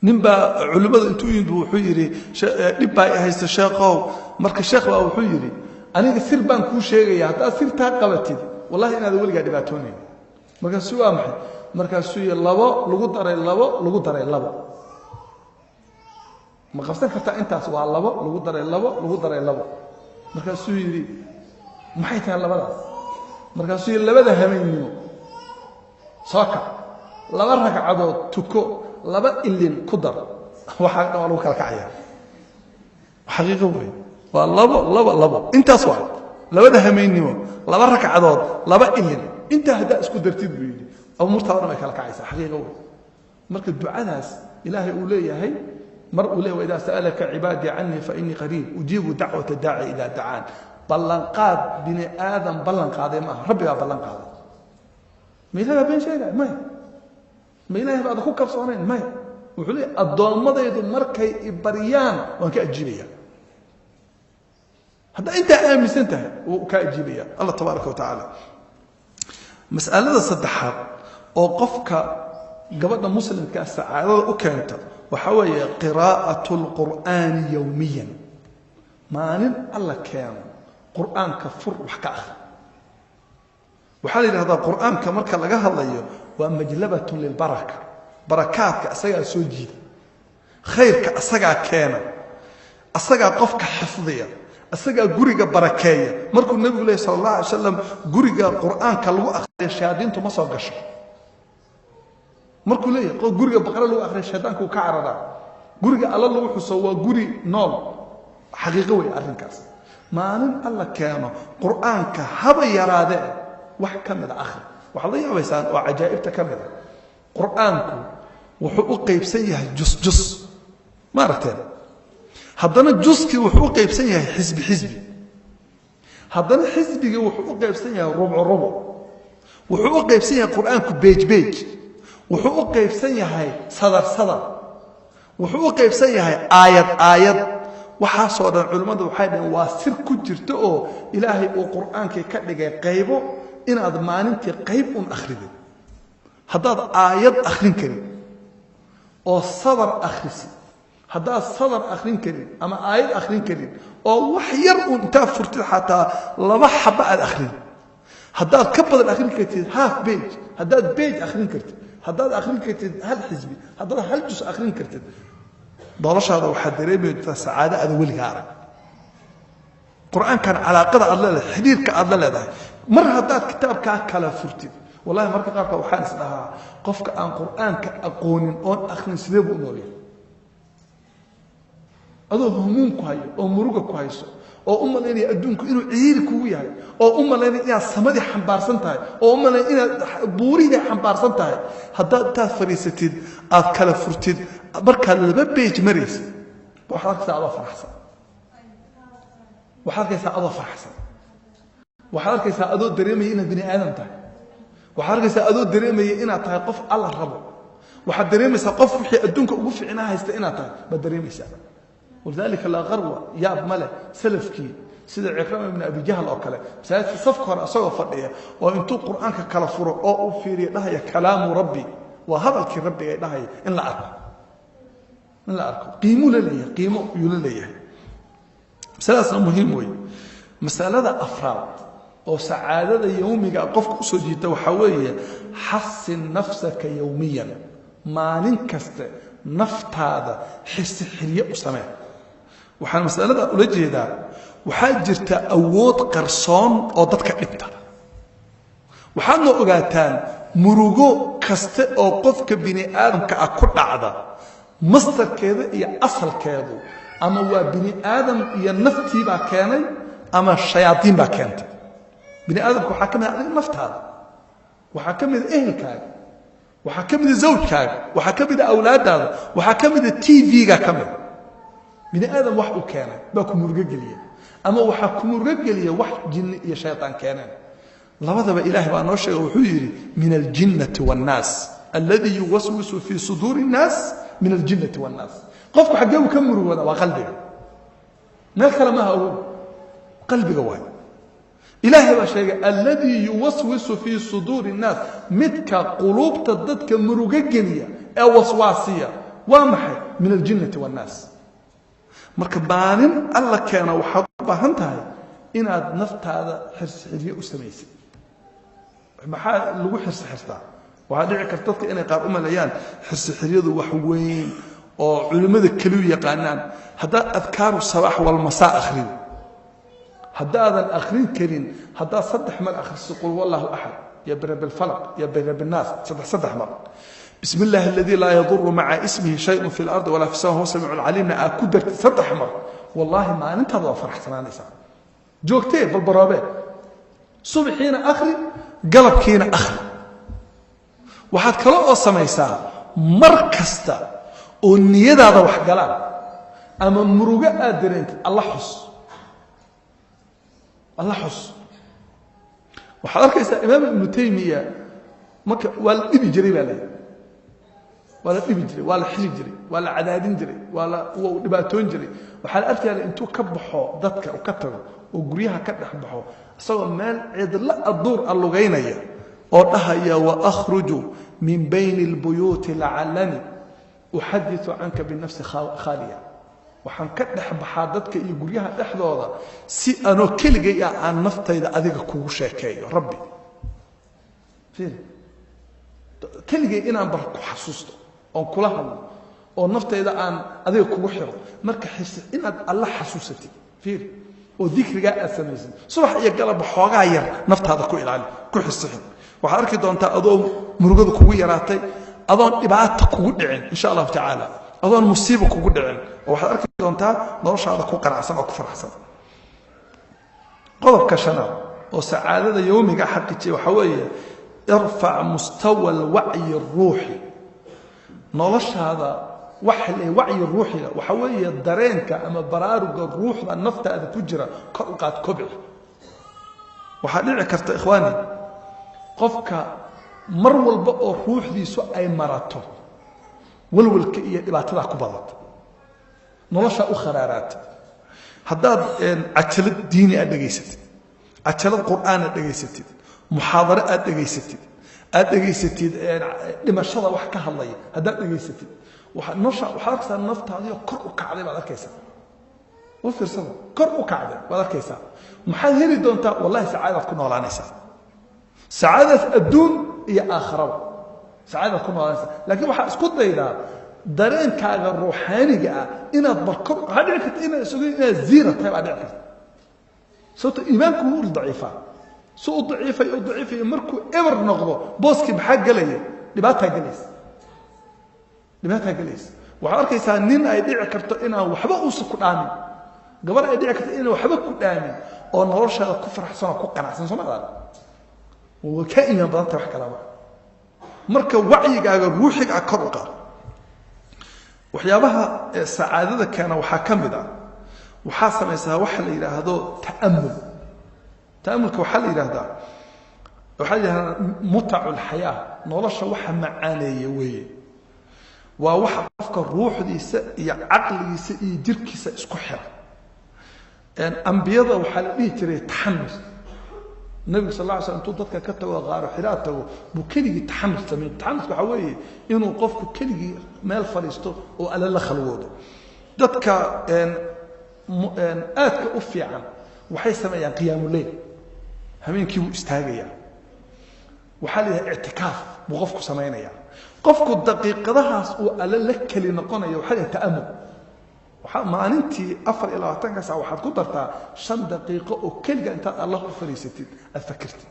نبا علماء أنتو يندو حيري نبا هايستا شاقو مركب الشيخ وحيري أنا سر بان كو شيء هذا سر تاقبتي والله أنا ذا ولي قاعد باتوني markaasuu waa maxay markaasuu labo lagu daray labo ma qabsan kartaa intaas waa labo lagu daray labo markaasuu yiri maxay tahay labadaas markaasuu labada hameynimo sooka laba ragcadood tuko laba ilin ku dar waxa lagu kala kacaya xaqiiqo weey waa labo intaas waa labada hameynimo laba ragcadood laba ilin انت هدا اسكو درتيد بيدي او مرتضى ما كلا كعيسه حقيقه مرك الدعاء ناس الهي اوليه هي مر اوليه واذا سالك عبادي عني فاني قريب اجيب دعوه الداعي اذا دعان بلنقاد بني ادم بلنقاد ما ربي بلنقاد ما لا بين شيء ما الهي بعد اخوك كفصونين ما وحلي الضلمديد مركي بريان وان كاجيبيا هذا انت امنتها وكاجيبيا الله تبارك وتعالى مسألة الصدحات أو قفك قبضنا مسلم كالسعادة أكانت وحوي قراءة القرآن يوميا ما نن الله كان قرآن كفر وحكا آخر وحالي هذا القرآن كمركا لقاها الله ومجلبة للبركة بركات كأسجع سوجي خير كأسجع كان أسجع قفك حفظية أسجع جوريجا بركية مركو النبي صلى الله عليه وسلم جوريجا القرآن كلو أخري الشهادين تمسوا قشر مركو ليه قال جوريجا بقرة لو أخري الشهادين كو كعرضا جوريجا الله لو حسوا جوري نول حقيقي أرنكاس ما نن الله كانوا قرآن كهبا يراده وحكم ذا آخر وحضيع ويسان وعجائب تكمل قرآنكم وحقوق يبسيه جس ما رتين هذانا جزء وحقوق يبسيه حزبي هذانا حزبي وحقوق يبسيه ربع وحقوق يبسيه قرآنكم بيج وحقوق يبسيه هاي صدر وحقوق يبسيه هاي آيات وحاصل العلماء وحيدا واسر كجرته إلهي وقرآنك كدغاي قيبو إن أضمانتي قيب أخرده هذا آيات أخرين كريم oo sadar akhrisid haddaad sadar akhrin karin ama aayad akhrin karin oo wax yar uun intaad furtid xataa laba xaba aad akhrin haddaad ka badan akhrin kartid half page haddaad page akhrin kartid haddaad akhrin kartid hal xisbi haddaad hal jus akhrin kartid noloshaada waxaad dareemaysaa sacaado aad weligaa arag qur-aankan calaaqada aad leedahay xidhiirka aad la leedahay mar haddaad kitaabkaa kala furtid wallahi marka qaarka waxaan is dhahaa qofka aan qur-aanka aqoonin oon akhrin sidee buu u noolyahay adoo humuum ku hayo oo muruga ku hayso oo u malaynaya adduunku inuu ciiri kugu yahay oo u malaynaya inaad samadii xambaarsan tahay oo u malaynaya inaad buurihii xambaarsan tahay haddaad intaad fadhiisatid aad kala furtid markaad laba beej maraysid waxaad arkaysaa adoo faraxsan waxaad arkaysaa adoo faraxsan waxaad arkaysaa adoo dareemaya inaad bini aadam tahay waxaad arkaysaa adoo dareemaya inaad tahay qof alla rabo waxaad dareemaysaa qof wixii adduunka ugu fiicnaa haysta inaad tahay baad dareemaysaa ولذلك لا غروة يا مله سلفكي سيد عكرمة بن أبي جهل أو كله ساعات صفقة أصلا فرقية وأنتو قرآنك كلا فرق أو فيري ده هي كلام ربي وهذا الكلام ربي ده هي إن لا أرك إن لا أرك قيموا لليه قيموا يلليه مسألة مهمة مسألة أفراد أو سعادة يومي قفك سجيته وحويه حسن نفسك يوميا ما ننكست نفط هذا حس حرية أسماء waxaan mas'alada ula jeedaa waxaa jirta awood qarsoon oo dadka dhibta waxaadna ogaataan murugo kasta oo qofka bini aadamka ah ku dhacda mastarkeeda iyo asalkeedu ama waa bini aadam iyo naftii baa keenay ama shayaadiin baa keentay bini aadamku waxaa ka mid ah naftaada waxaa ka mid ah ehelkaaga waxaa ka mid ah zawjkaaga waxaa ka mid ah awlaadaada waxaa ka mid ah TV-ga ka mid bini aadam wax uu keenay baa ku murugo geliya ama waxa ku murugo geliya wax jinni iyo shaytaan keeneen labadaba ilaahay baa noo sheegay wuxuu yiri min aljinnati wan nas alladhi yuwaswisu fi suduri an-nas min aljinnati wan nas qofku xagee uu ka murugada waa qalbiga meel kale ma aha qalbiga waa ilaahay baa sheegay alladhi yuwaswisu fi suduri an-nas midka qulubta dadka murugo geliya ee waswaasiya waa maxay min aljinnati wan nas marka baanin alla keena waxaad u baahan tahay inaad naftaada xirxiriyo u samaysid maxaa lagu xirxirtaa waxaa dhici karta dadka inay qaar u maleeyaan xirxiriyadu wax weyn oo culimada kaliya yaqaanaan haddaad adkaaru sabaax wal masaa akhriyo haddaadan akhrin karin haddaad saddex mar akhriso qul wallahu axad ya birabbil falaq ya birabbil naas saddex mar بسم الله الذي لا يضر مع اسمه شيء في الأرض ولا في السماء هو السميع العليم أكدرت صدح مر والله ما ننتظر فرح سنانيسا جوكتين بالبرابة صبحين أخري قلب كينا أخري وحد كلا السمايسا مركزتا والنية هذا وحقلان أما مروقة أدرينت الله حس الله حس وحضرك إمام ابن تيمية والإبي جريب عليه ولا دبي جري ولا xili jiray wala cadaadin jiray wala dhibaatoon jiray waxa la arkay intuu ka baxo dadka oo ka tago oo guriyaha ka dhaxbaxo asagoo meel cid la aduur allugeynaya oo dhahaya wa akhruju min bayn albuyut la'allani uhaddithu anka bi nafsi khaliya waxaan ka dhaxbaxaa dadka iyo guriyaha dhaxdooda si anoo keligay aan naftayda adiga kugu sheekeeyo rabbi fiir keligay inaan bar ku xasuusto oo kula hadlo oo naftayda aan adiga kugu xiro marka xis inaad alla xasuusatid fiir oo dhikriga aad samaysid subax iyo galab xoogaa yar naftaada ku ilaali ku xisixin waxa arki doontaa adoo murugada kugu yaraatay adoon dhibaato kugu dhicin insha Allah taala adoon musiibo kugu dhicin waxa arki doontaa noloshaada ku qanacsan oo ku faraxsan qodobka shanaad oo saacadada yawmiga xaqiiqi waxa weeye ارفع مستوى الوعي الروحي نولش هذا وعي الروحي وحوية درينك أما برارق الروح النفط هذا كجرة قد كبع وحالي كرت إخواني قفك مروا البقى الروح دي سوء أي مراته والكئية إبا تضع كبضت نولش أخرارات هذا عتلت ديني أدقيست عتلت قرآن أدقيست محاضرة أدقيستي لما شرع وحكاها الله هذا أدقيستي waxaad arkaysaa naftaadiyo kor u kacday baad arkaysaa u fiirsada kor u kacday baad arkaysaa maxaad heli doontaa wallahi sacaadaad ku noolaanaysaa sacaadaas adduun iyo aakhiraba sacaadaad ku noolaanaysaa laakiin waxaa isku daydaa dareenkaaga ruuxaaniga ah inaad barkor waxaa dhici karta inaad isugu inaad ziira tahay baa dhici karta sababto iimaanku wuu daciifaa si u daciifay markuu eber noqdo booskii maxaa gelaya dhibaataa gelaysa waxaad arkaysaa nin ay dhici karto inaan waxba uusan ku dhaamin gabar ay dhici karto inaan waxba ku dhaamin oo nolosheeda ku faraxsan oo ku qanacsan soo maadaan waa ka iimaan badan tahay wax kalaba marka wacyigaaga ruuxiga kor u qaad waxyaabaha sacaadada keena waxaa ka mid ah waxaa samaysaa waxa la yidhaahdo ta'amulka waxaa la yidhaahdaa mutacu lxayaa nolosha waxa macaaneeya weeye waa waxa qofka ruuxdiisa iyo caqligiisa iyo jirkiisa isku xira ambiyada waxaa la dhihi jiray taxamul nabiga sal alla alay slam intuu dadka ka tago qaaro xiraad tago buu keligii taxamul sameeyey taxamulka waxaa weeye inuu qofku keligii meel fadhiisto oo alle la khalwoodo dadka aadka u fiican waxay sameeyaan qiyaamuleyl habeenkii buu istaagayaa waxaa la yidhaha ictikaaf buu qofku samaynayaa qofku daqiiqadahaas uu alle la keli noqonayo waxaa la yidhaha ta'amul maalintii 24 saac waxaad ku dartaa 5 daqiiqo oo keliga intaad allah u fariisatid aad fakirtid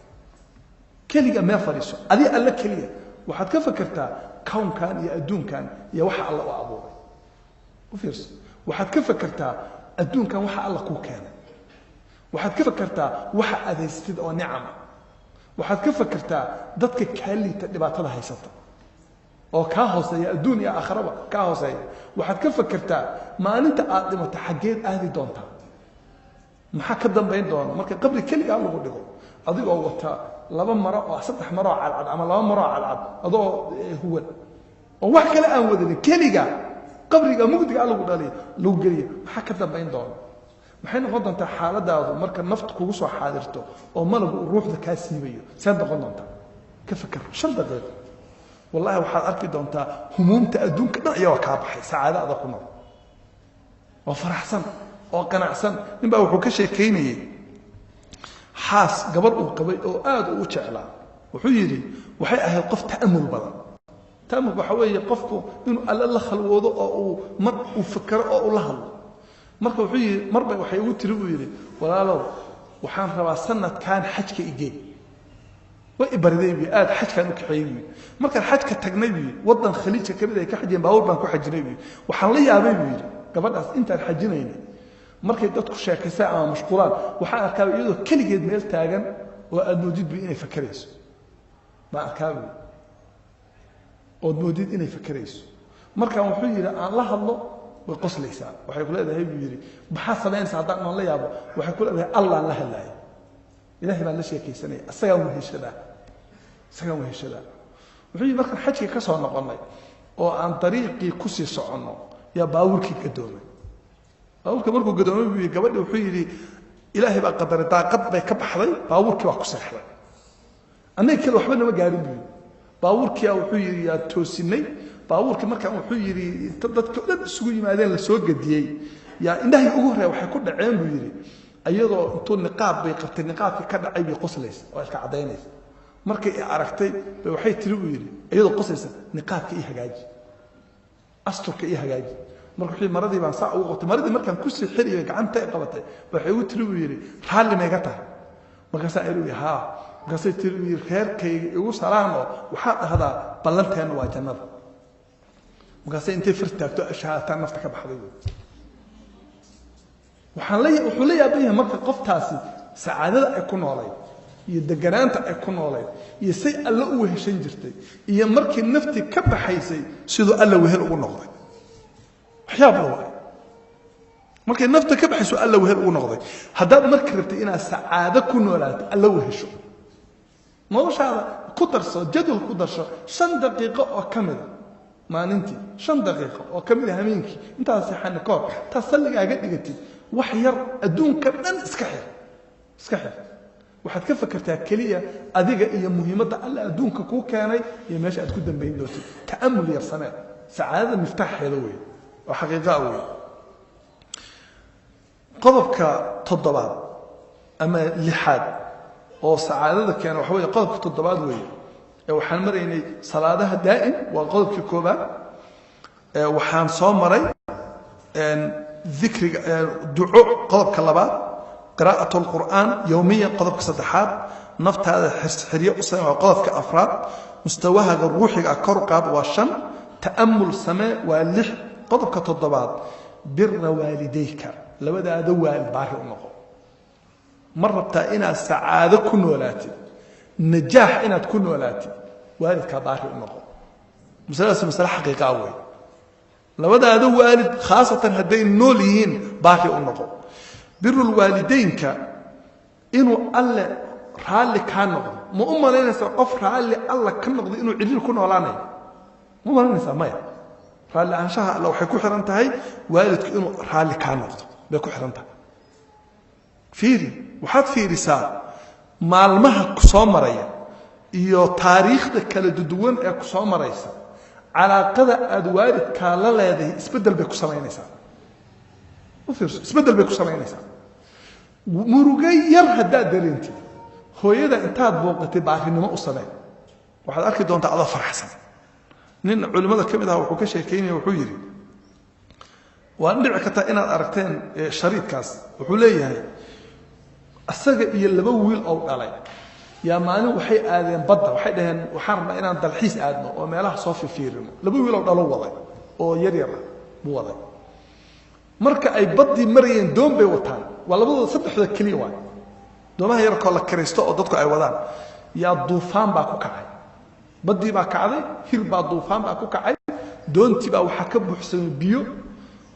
keliga ma fariiso adi alla keliya waxaad ka fakirtaa kownkan iyo adduunkan iyo waxa alla u abuuray u fiirso waxaad ka fakirtaa adduunkan waxa alla ku keenay waxaad ka fakirtaa waxa adeystid oo nicam waxaad ka fakirtaa dadka kaalita dhibaatada haysata oo ka hooseeya adduun iyo aakhiraba ka hooseeya waxaad ka fakirtaa maalinta aad dhimato xageed aadi doontaa maxaa ka dambayn doona marka qabri keliga lagu dhigo adigoo wata 2 maro oo 3 maro cadcad ama 2 maro cadcad adoo huwan oo wax kale aan wadin keliga qabriga mugdiga lagu dhaliyo lagu geliyo maxaa ka dambayn doona maxay noqon doontaa xaaladaadu marka naftu kugu soo xaadirto oo malagu ruuxda ka siibayo saan noqon doontaa ka fakir 5 daqiiqo والله waxaad arki doontaa humuumta adduunka dhan ayaa ka baxay saacada ku nool oo faraxsan oo qanacsan ninba wuxuu ka sheekeynayay xaas gabar uu qabay oo aad u jeclaa wuxuu yiri waxay ahayd qof ta'amul badan ta'amul waxa weeye qofku inuu alla la khalwoodo oo uu mar u fikro oo u la hadlo marka wuxuu yiri marba waxay ugu tiri uu yiri walaalow waxaan rabaa sanadkan xajka igee وإبردي بي آد حج كانوا كحيبي مركا الحج كتجنبي وضن خليج كبير كحجين باور بان كحجنبي وحلي يا بيبي قبل أنت الحجينين مركا تدخل شاكي ساعة مشكورات وحنا كانوا يدو كل جد ميل تاجن والموجود بإني فكريس ما كانوا والموجود إني فكريس مركا وحي الله الله والقص ليس وحيقول هذا هي بيجري بحسب إنسان عطانا الله يابا وحيقول هذا الله الله الله إلهي بان لشيء كيساني السلام وهشدا وحي markan xajka ka soo noqonay oo aan dariiqii ku sii socono ya baawurkii gadoomay baawurka markuu gadoomay gabadhi wuxuu yiri ilaahay baa qadaray daaqad bay ka baxday baawurkii waa ku saxday anay kale waxba nama gaarin baawurkii wuxuu yiri yaa toosinay baawurkii markan wuxuu yiri dadka dhan isugu yimaadeen la soo gadiyay ya indhahay ugu horeey waxay ku dhaceen buu yiri ayadoo intuu niqaab bay qabtay niqaabkii ka dhacay bay qoslays oo iska cadeynaysa markay aragtay waxay tiri u yiri ayadoo qoslaysa niqaabka ii hagaaji asturka ii hagaaji markii maradii baan saa ugu qotay maradii markaan ku sii xiriyay gacanta ay qabatay waxay u tiri u yiri raalli ma iga tahay markaas ay yiri ha markaas ay tiri u yiri khayrkayga igu salaamo waxa dhahdaa ballanteena waa jannada markaas intay firtaagto ashaataan nafta ka baxday wuxuu la yaabayaa marka qoftaasi saacadada ay ku noolay iyo deganaanta ay ku noolay iyo say alla u weheshan jirtay iyo markii nafti ka baxaysay sidoo alla wehel ugu noqday waxyaabo waa markii nafta ka baxayso alla wehel ugu noqday haddaad markii rabtay inaad saacado ku noolaato alla wehesho noloshaada ku darso jadwal ku darso 5 daqiiqo oo kamid maalintii 5 daqiiqo oo kamid habeenkii intaas saxan koor tasalligaaga dhigatid wax yar adduunka dhan iska xir waxaad ka fakartaa kaliya adiga iyo muhiimadda alla adduunka ku keenay iyo meesha aad ku dambeyn doonto ta'amul yar samee sacaadada miftaaxeeda wey oo xaqiiqa wey qodobka toddobaad ama lixaad oo sacaadada keena waxa weeye qodobka toddobaad wey ee waxaan maraynay salaadaha daa'im waa qodobka koobaad ee waxaan soo maray ذكر دعاء قلب كلبات قراءة القرآن يوميا قلب كصدحات نفط هذا حرية أصلا وقلب كأفراد مستواها الروحي أكرقاب والشم تأمل السماء واللح قلب كتضبات بر والديك لو هذا دوا الباهي النقو مرة بتاعنا السعادة كن ولاتي نجاح إنها تكون ولاتي والدك باهي النقو مسألة حقيقة أوي لو هذا والد خاصة هدين نوليين باقي النقو بر الوالدين إنه الله رالي كان نقض ما أمه لنا سقف رالي الله كان نقض إنه عدل كنا ولانا ما أمه لنا سمايا رالي عنشاها لو حيكون حرنتهاي والدك إنه رالي كان نقض بيكون حرنتها فيري وحد في رسالة معلمها كسامرية iyo taariikhda kala duwan ee ku soo maraysa calaaqada aad waalidka la leedahay isbedel bay ku sameynaysaa isbedel bay ku sameynaysaa murugay yar hadaa dareentid hooyada intaad booqatay baarinimo u sameey waxaad arki doontaa adoo faraxsan nin culimada kamid ah wuxuu ka sheekeynay wuxuu yiri waan dhici kartaa inaad aragteen shariidkaas wuxuu leeyahay asaga iyo laba wiil oo dhalay يا مانو وحي آذين بدر وحي دهن وحرنا إنا دلحيس آدنا وميلاه صافي فيرنا لبوي لو دلو وضعي أو يريرا مو وضعي مركا أي بدي مريين دوم بيوتان ولا بدو صدح ذا كليوان دوما يركو الله كريستو أو ضدكو أي وضان يا ضوفان باكو كعي بدي باك عذي هير با ضوفان باكو كعي دون تبا وحكب وحسن بيو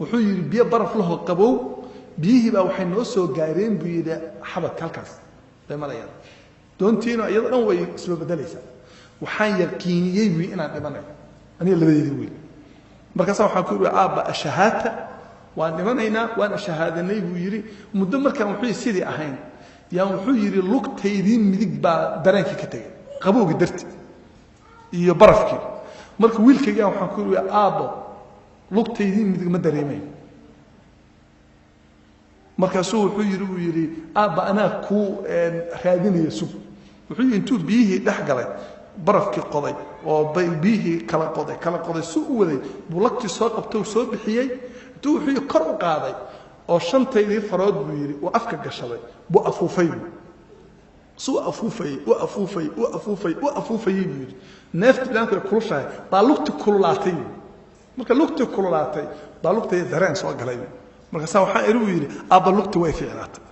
وحي بيو برف له قبو بيه با وحي نوسو قايرين بيدا حبك كالكاس بملايين doontiina iyadoo way isla bedelaysaa waxaan yaqiiniyay wi inaan dhimanayo aniga labadeedii wiil markaas waxaan ku yiri aaba shahaata waan dhimanaynaa waan shahaadanay buu yiri muddo markaan wuxuu sidii ahayn yaan wuxuu yiri lugtaydii midig baa dareenkii ka tagay qabowga darti iyo barafkii marka wiilkayga waxaan ku yiri aaba lugtaydii midig ma dareemay markaasuu wuxuu yiri aaba anaa ku raadinaya sug wuxuu intuu biyihii dhex galay barafkii qoday oo biyihii kala qoday suu u waday bulaqti soo qabtay soo bixiyay intuu wuxuu kor u qaaday oo shantaydii farood buu yiri oo afka gashaday buu afuufay suu afuufay buu yiri neefti bilaanka kulushahay baa lugti kululaatay marka lugti kululaatay baa lugtay dareen soo galay markaas waxaan irigu yiri aaba lugti way fiicnaatay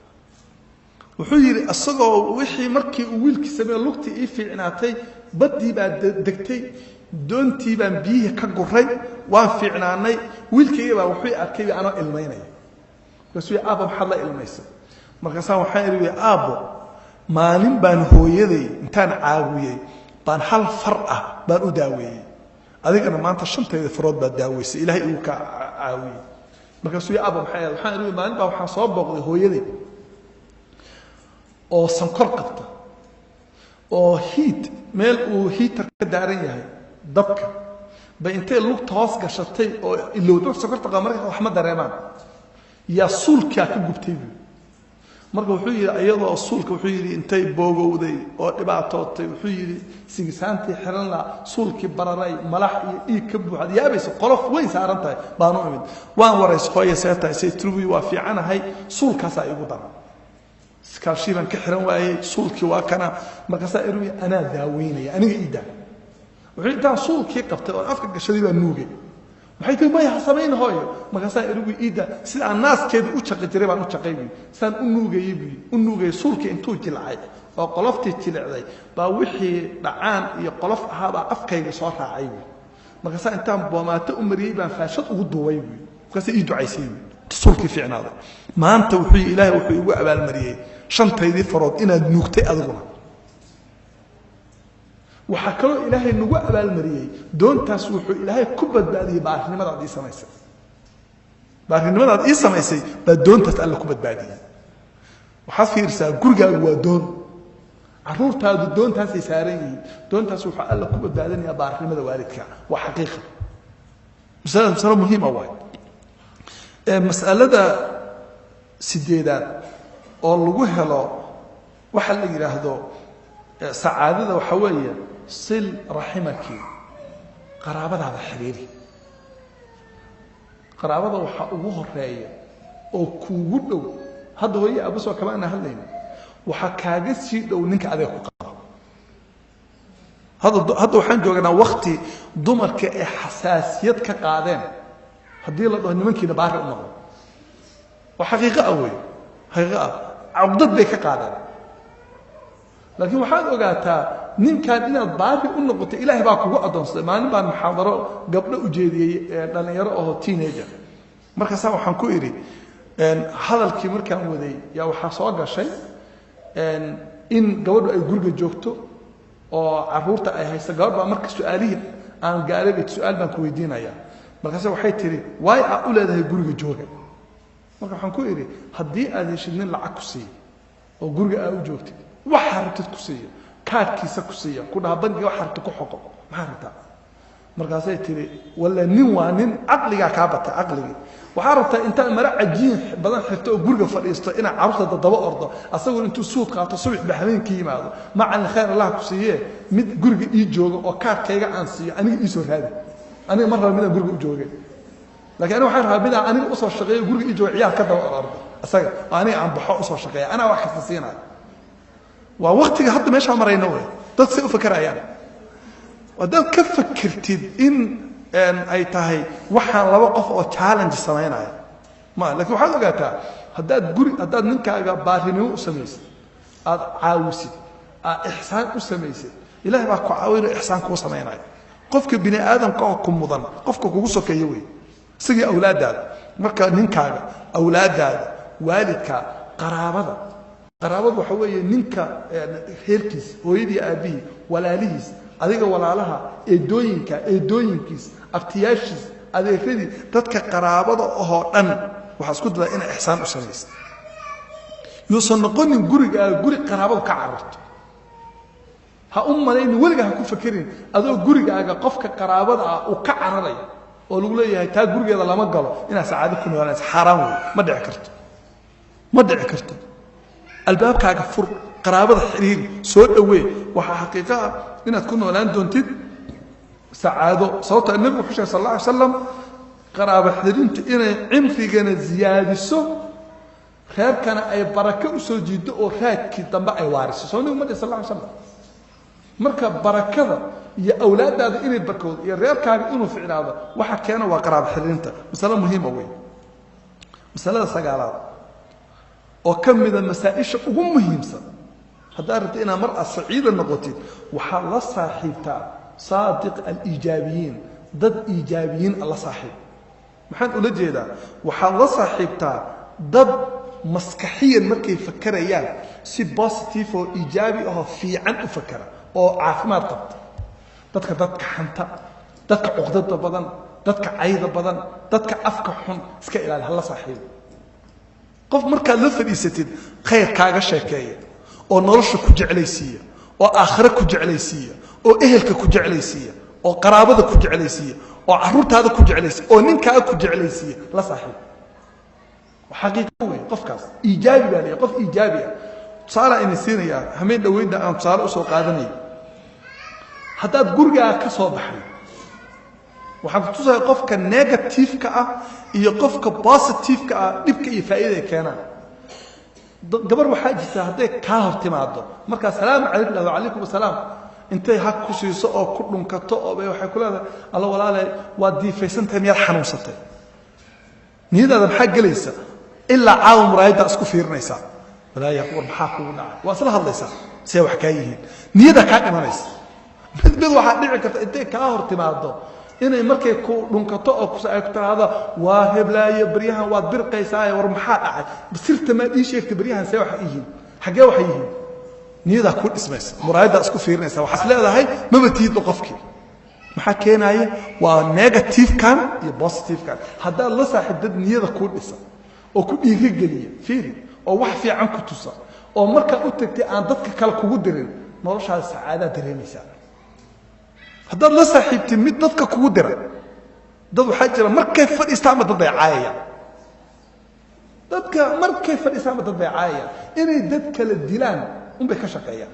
wuxuu yiri asagoo wixii markii uu wiilkii sameeyay lugti ii fiicnaatay badii baa degtay doontii baan biyaha ka guray waan fiicnaanay wiilkayga baa wuxuu arkay anoo ilmeynay markaasuu aaba maxaa la ilmeysay markaas waxaan irigu aabo maalin baan hooyaday intaan caawiyay baan hal far ah baan u daaweeyay adigana maanta shantayda farood baa daaweysay ilaahay uu ka caawiyay markaasuu aaba maxay waxaan irigu maalin baa waxaan soo booqday hooyaday oo sankor qabta oo heat meel uu heater ka daaran yahay dabka ba intee lugta hoos gashatay oo ilowdo sankorta qamarka wax ma dareemaan ya suulka ka gubtay marka wuxuu yiri ayadoo suulka wuxuu yiri intay boogowday oo dhibaatootay wuxuu yiri sigisaantii xiran la suulkii bararay malax iyo dhiig ka buuxad yaabayso qolof weyn saaran tahay baan u imid waan wareys hooyo seetay say trubi waa fiicanahay suulkaas ay ugu daran كاشيبان كحرن واي صولكي واكنا مركزا إروي أنا داويني أنا إيدا وحين تان صولكي قبته وأفكر كشديبا نوجي وحين تقول ما يحسبين هاي مركزا إروي إيدا سيد الناس كده أشق تريبا أشق يبي سان أنوجي يبي أنوجي صولكي أنتو تلعي أو قلفتي تلعي باوحي دعان يقلف هذا أفكر يصار عيبي مركزا أنتم بما تأمري بان فاشط وضو يبي مركزا إيدو عيسيبي صولكي في عناده ما أنت وحي إلهي وحي وعبا المريي شنطيدي فرود إنا نوكتي أدغنا وحكروا إلهي نوع أبا المريي دون تسوحوا إلهي كبت بهذه بارحني ماذا عدي سميسي بارحني ماذا عدي سميسي بدون تسأل كبت بهذه وحاس في رسالة قرقا هو دون عرورت هذا دون تاسي سارين دون تسوحوا ألا كبت بهذه يا بارحني ماذا والدك وحقيقة مسألة مهمة وايد. مسألة سديدات oo lagu helo waxa la yiraahdo saacadada waxa weeye sil rahimaki qaraabadaada xiriiri qaraabada waxa ugu horeeya oo kuugu dhow hadda way abu soo kala ana hadlayna waxa kaaga sii dhow ninka adeeg ku qabo hadda waxaan joognaa waqti dumarka ee xasaasiyad ka qaadeen hadii la dhaho nimankiina baari u noqdo waa xaqiiqo awey xaqiiqo عقدت بك قادر لكن waxaad ogaataa ninkan inaad baadi u noqoto ilaahay baa kugu adoonsay maalin baan muxaadaro gabdho u jeediyay dhalinyaro oo teenager marka saa waxaan ku iri hadalkii markaan waday yaa waxa soo gashay in gabadhu ay guriga joogto oo caruurta ay hayso gabadha marka su'aalihi aan gaalibay su'aal baan ku weydiinaya marka waxay tiri way u leedahay guriga jooga marka waxaan ku iri hadii aad heshidin lacag ku siiyo oo guriga aad u joogtid waxa rabtid ku siiyo kaarkiisa ku siiyo ku dhaha bangiga waxa rabtid ku xoqo maxaa rabtaa markaas ay tiri walla nin waa nin aqliga ka bata aqliga waxa rabtaa inta mara cajiin badan xirto oo guriga fadhiisto ina carruurta daba ordo asagoo intuu suud qaato subax baxweenkii yimaado macan khayr allah ku siiye mid guriga ii joogo oo kaarkayga aan siiyo aniga ii soo raadi aniga mar raba mid guriga u joogay لكن أنا وحنا رابطة أنا أصل شقية يقول لي إجوا عيال كذا الأرض أسأل أنا عم بحق أصل شقية أنا واحد فسينا ووقت حتى ماشي عمري نوي تصير فكر يعني وده كيف فكرتي إن أي تهي وحنا لوقف أو تشالنج سمعنا ما لكن وحنا قلتها هذا نك بارينو سميس عاوسي إحسان سميس إلهي ما كعاوير إحسان كو سمعنا قفك بني آدم كم مضن قفك كوسو كيوي سجى أولادها مركا ننكا أولادها والدك قرابة وحوي ننكا هيركيس ويدي أبي ولا ليس أذيك ولا لها إدوينكيس أفتياشيس أذيك فدي تذكر قرابة أهرن وحسكت لها إن إحسان أسريس يصنقون جوري قرابة كعرت لين ولقها كل فكرين أذو جوري قفك قرابة وكعرري oo lagu leeyahay taa gurigeeda lama galo ina saacado ku noolaan xaraam ma dhici karto albaabkaaga fur qaraabada xiriir soo dhaweey waxa xaqiiqo ah inaad ku noolaan doontid saacado sababta nabiga xushay sallallahu alayhi wasallam qaraabo xiriirinta inay cimrigana ziyaadiso reerkana ay barako u soo jiido oo raadkii dambe ay waariso soo nabiga sallallahu alayhi wasallam marka barakada يا أولاد هذا إني بركود يا ريال كان إنه في هذا واحد كانوا وقراب حرينته مسألة مهمة وين مسألة سجالات وكم من المسائل وهم مهمة هدارت إنا مرأة سعيدة النقطين وحال صاحبتها صادق الإيجابيين ضد إيجابيين الله صاحب محن أقول جيدا وحال صاحبتها ضد مسكحيا مركي يفكر إياه سي بوزيتيف وإيجابي أو في عن أفكر أو عافمات قبط dadka xanta dadka uqdada badan dadka ayda badan dadka afka xun iska ilaali hal saaxiib qof marka la fadhiisatid khayr kaaga sheekeeyo oo nolosha ku jeclaysiiyo oo aakhira ku jeclaysiiyo oo ehelka ku jeclaysiiyo oo qaraabada ku jeclaysiiyo oo caruurtaada ku jeclaysiiyo oo ninkaaga ku jeclaysiiyo la saaxiib xaqiiqo weey qofkaas iijaabi baa leeyahay qof iijaabi ah saara in siinaya hameen dhaweynta aan saara u soo qaadanay haddaad gurigaa ka soo baxay waxaan ku tusay qofka negative-ka ah iyo qofka positive-ka ah dhibka iyo faa'iidada keenaan gabar waxaa jirta hadday kaa hor timaado markaa salaamu calaykum wa calaykum asalaam intay hak ku siiso oo ku dhunkato oo waxay ku leedahay alla walaalay waa diifaysantahay miyaad xanuunsatay niyadaada maxaa gelaysa ilaa caawa muraayadda isku fiirinaysaa walaahi war maxaa kugu dhacay waa isla hadlaysaa see wax kaa yihiin niyada kaa dhimanaysa mid waxaa dhici karta intay kaa hor timaado inay markay ku dhunkato oo ku saayirtaada waa heblaayo bariyahan waad birqaysaa war maxaa dhacay sirta ma ii sheegtay bariyahan see wax yihiin xagee wax yihiin niyada ku dhismaysa muraayada isku fiirinaysa waxa leedahay maba tiid qofkii maxaa keenaya waa negative kan iyo positive kan hadaa la saaxiibad niyada ku dhisa oo ku dhiirigeliya fiiri oo wax fiican ku tusa oo marka u tagtay aan dadka kale kugu dirin noloshaada saacada dareemaysaa هذا لا صاحبتي مد dadka kugu dira dad waxaa jira markay fadhiistaanba dad bay caayayaan dadka markay fadhiistaanba dad bay caayayaan inay dad kala dilaan unbay ka shaqeeyaan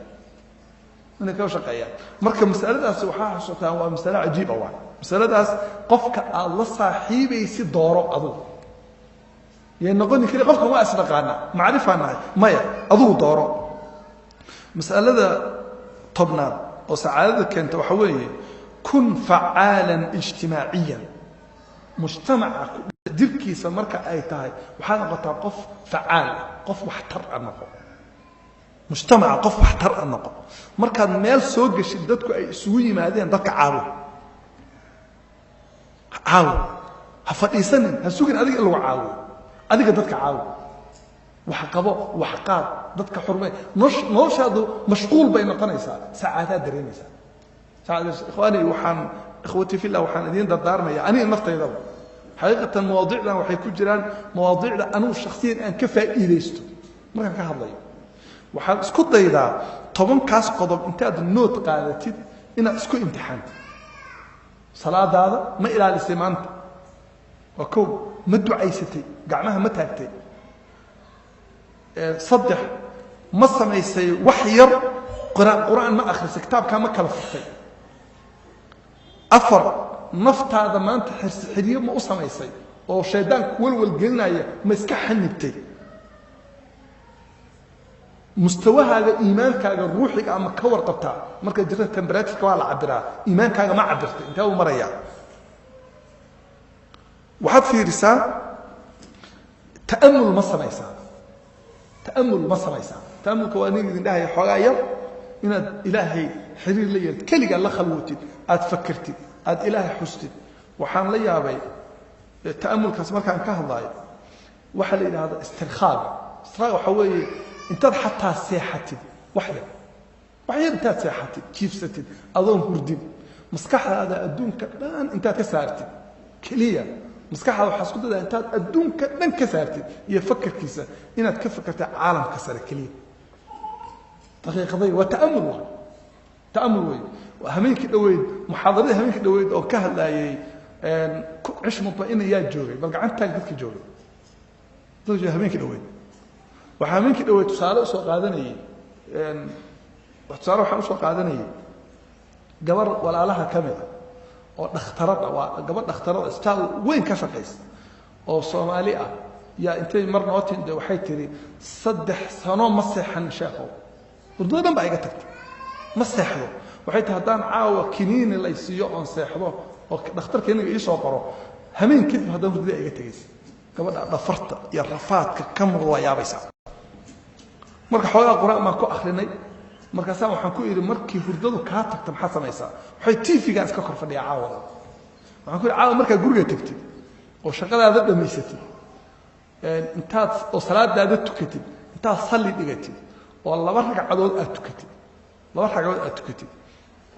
inay ka shaqeeyaan marka mas'aladaas waxaa xasuutaan waa mas'alo cajiib ah mas'aladaas qofka aad la saaxiibaysi dooro adigu yay noqon kari qofka waa isdhaqaana macrifaanahay maya adigu dooro mas'alada tobnaad oo sacaadada keenta waxa weeye kun facaalan ijtimaaciyan mujtamaca dirkiisa marka ay tahay waxaa noqotaa qof facaal qof waxtar ah noqo mujtamaca qof waxtar ah noqo markaad meel soo gashid dadku ay isugu yimaadeen dadka caawo ha fadhiisanin ha sugin adiga in lagu caawo adiga dadka caawo wax qabo wax qaad dadka xurmay noloshaadu mashquul bay noqonaysaa saacadaad dareemaysaa ikhwaani waxaan ikhwati fillah waxaan idin dardaarmaya aniga naftaydaba xaqiiqatan mawaadiicdan waxay ku jiraan mawaadiicda anuu shakhsiyan aan ka faa'iidaysto markaan ka hadlayo waxaad isku daydaa 10kaas qodob intaad nood qaadatid inaad isku imtixaanto salaadaada ma ilaalisay maanta waa kow ma ducaysatay gacmaha ma taagtay saddex ma samaysay wax yar quraan ma akhrisay kitaabka ma kala furtay afar naftaada maanta xiriyo ma u samaysay oo shaydaanku walwal gelinaya ma iska xanibtay mustawahaaga iimaankaaga ruuxiga ama ka warqabtaa marka jirta temperature waa la cabiraa iimaankaaga ma cabirtay inta uu maraya waxaad fiirisaa ta'ammul ma samaysaa ta'ammulka waa nin idin dhahay xoogaa yar inaad ilaahay xiriir la yeelto kaliya la khalwatid aad fakartid aad ilaahay xustid waxaan la yaabay ta'ammulkaas markaan ka hadlayo waxa la yiraahdaa istirkhaaga waxa weeye intaad xataa seexatid wax yar intaad seexatid jiifsatid adoon hurdin maskaxdaada adduunka dhan intaad ka saartid kaliya maskaxdaada waxaa isku dadaa intaad adduunka dhan ka saartid iyo fakarkiisa inaad ka fakartid caalamka sare kaliya daqiiqaday waa ta'ammul wey hameenkii dhaweyd muxaadarada hameenkii dhaweyd oo ka hadlayay cish mutma'ina yaa joogay bal gacantaag dadka joogay dadka hameenkii dhaweyd waxaa hameenkii dhaweyd tusaale usoo qaadanayay waxaan usoo qaadanayay gabar walaalaha ka mid ah oo dhakhtarada waa gabar dhakhtarada isbitaal weyn ka shaqaysa oo Soomaali ah yaa intay mar nootin waxay tiri 3 sano ma seexan sheekhow urdadan baa iga tagtay ma seexdo waxay tahay hadaan caawa kiniin la isiyo on seexdo oo dhakhtarkeena ii soo qoro hameen kadib hadaan hurdada iga tagaysa gabadha dhafarta iyo rafaadka ka muuqda yaabaysa marka xoogaa quraan ma ku akhrinay markaas waxaan ku iri markii hurdadu ka tagto maxaa samaysaa waxay TV-ga iska kor fadhiya caawa waxaan ku iri caawa marka guriga tagtid oo shaqadaada dhameysatid intaad oo salaadaada tukatid intaad salli dhigatid oo 2 ragcadood aad tukatid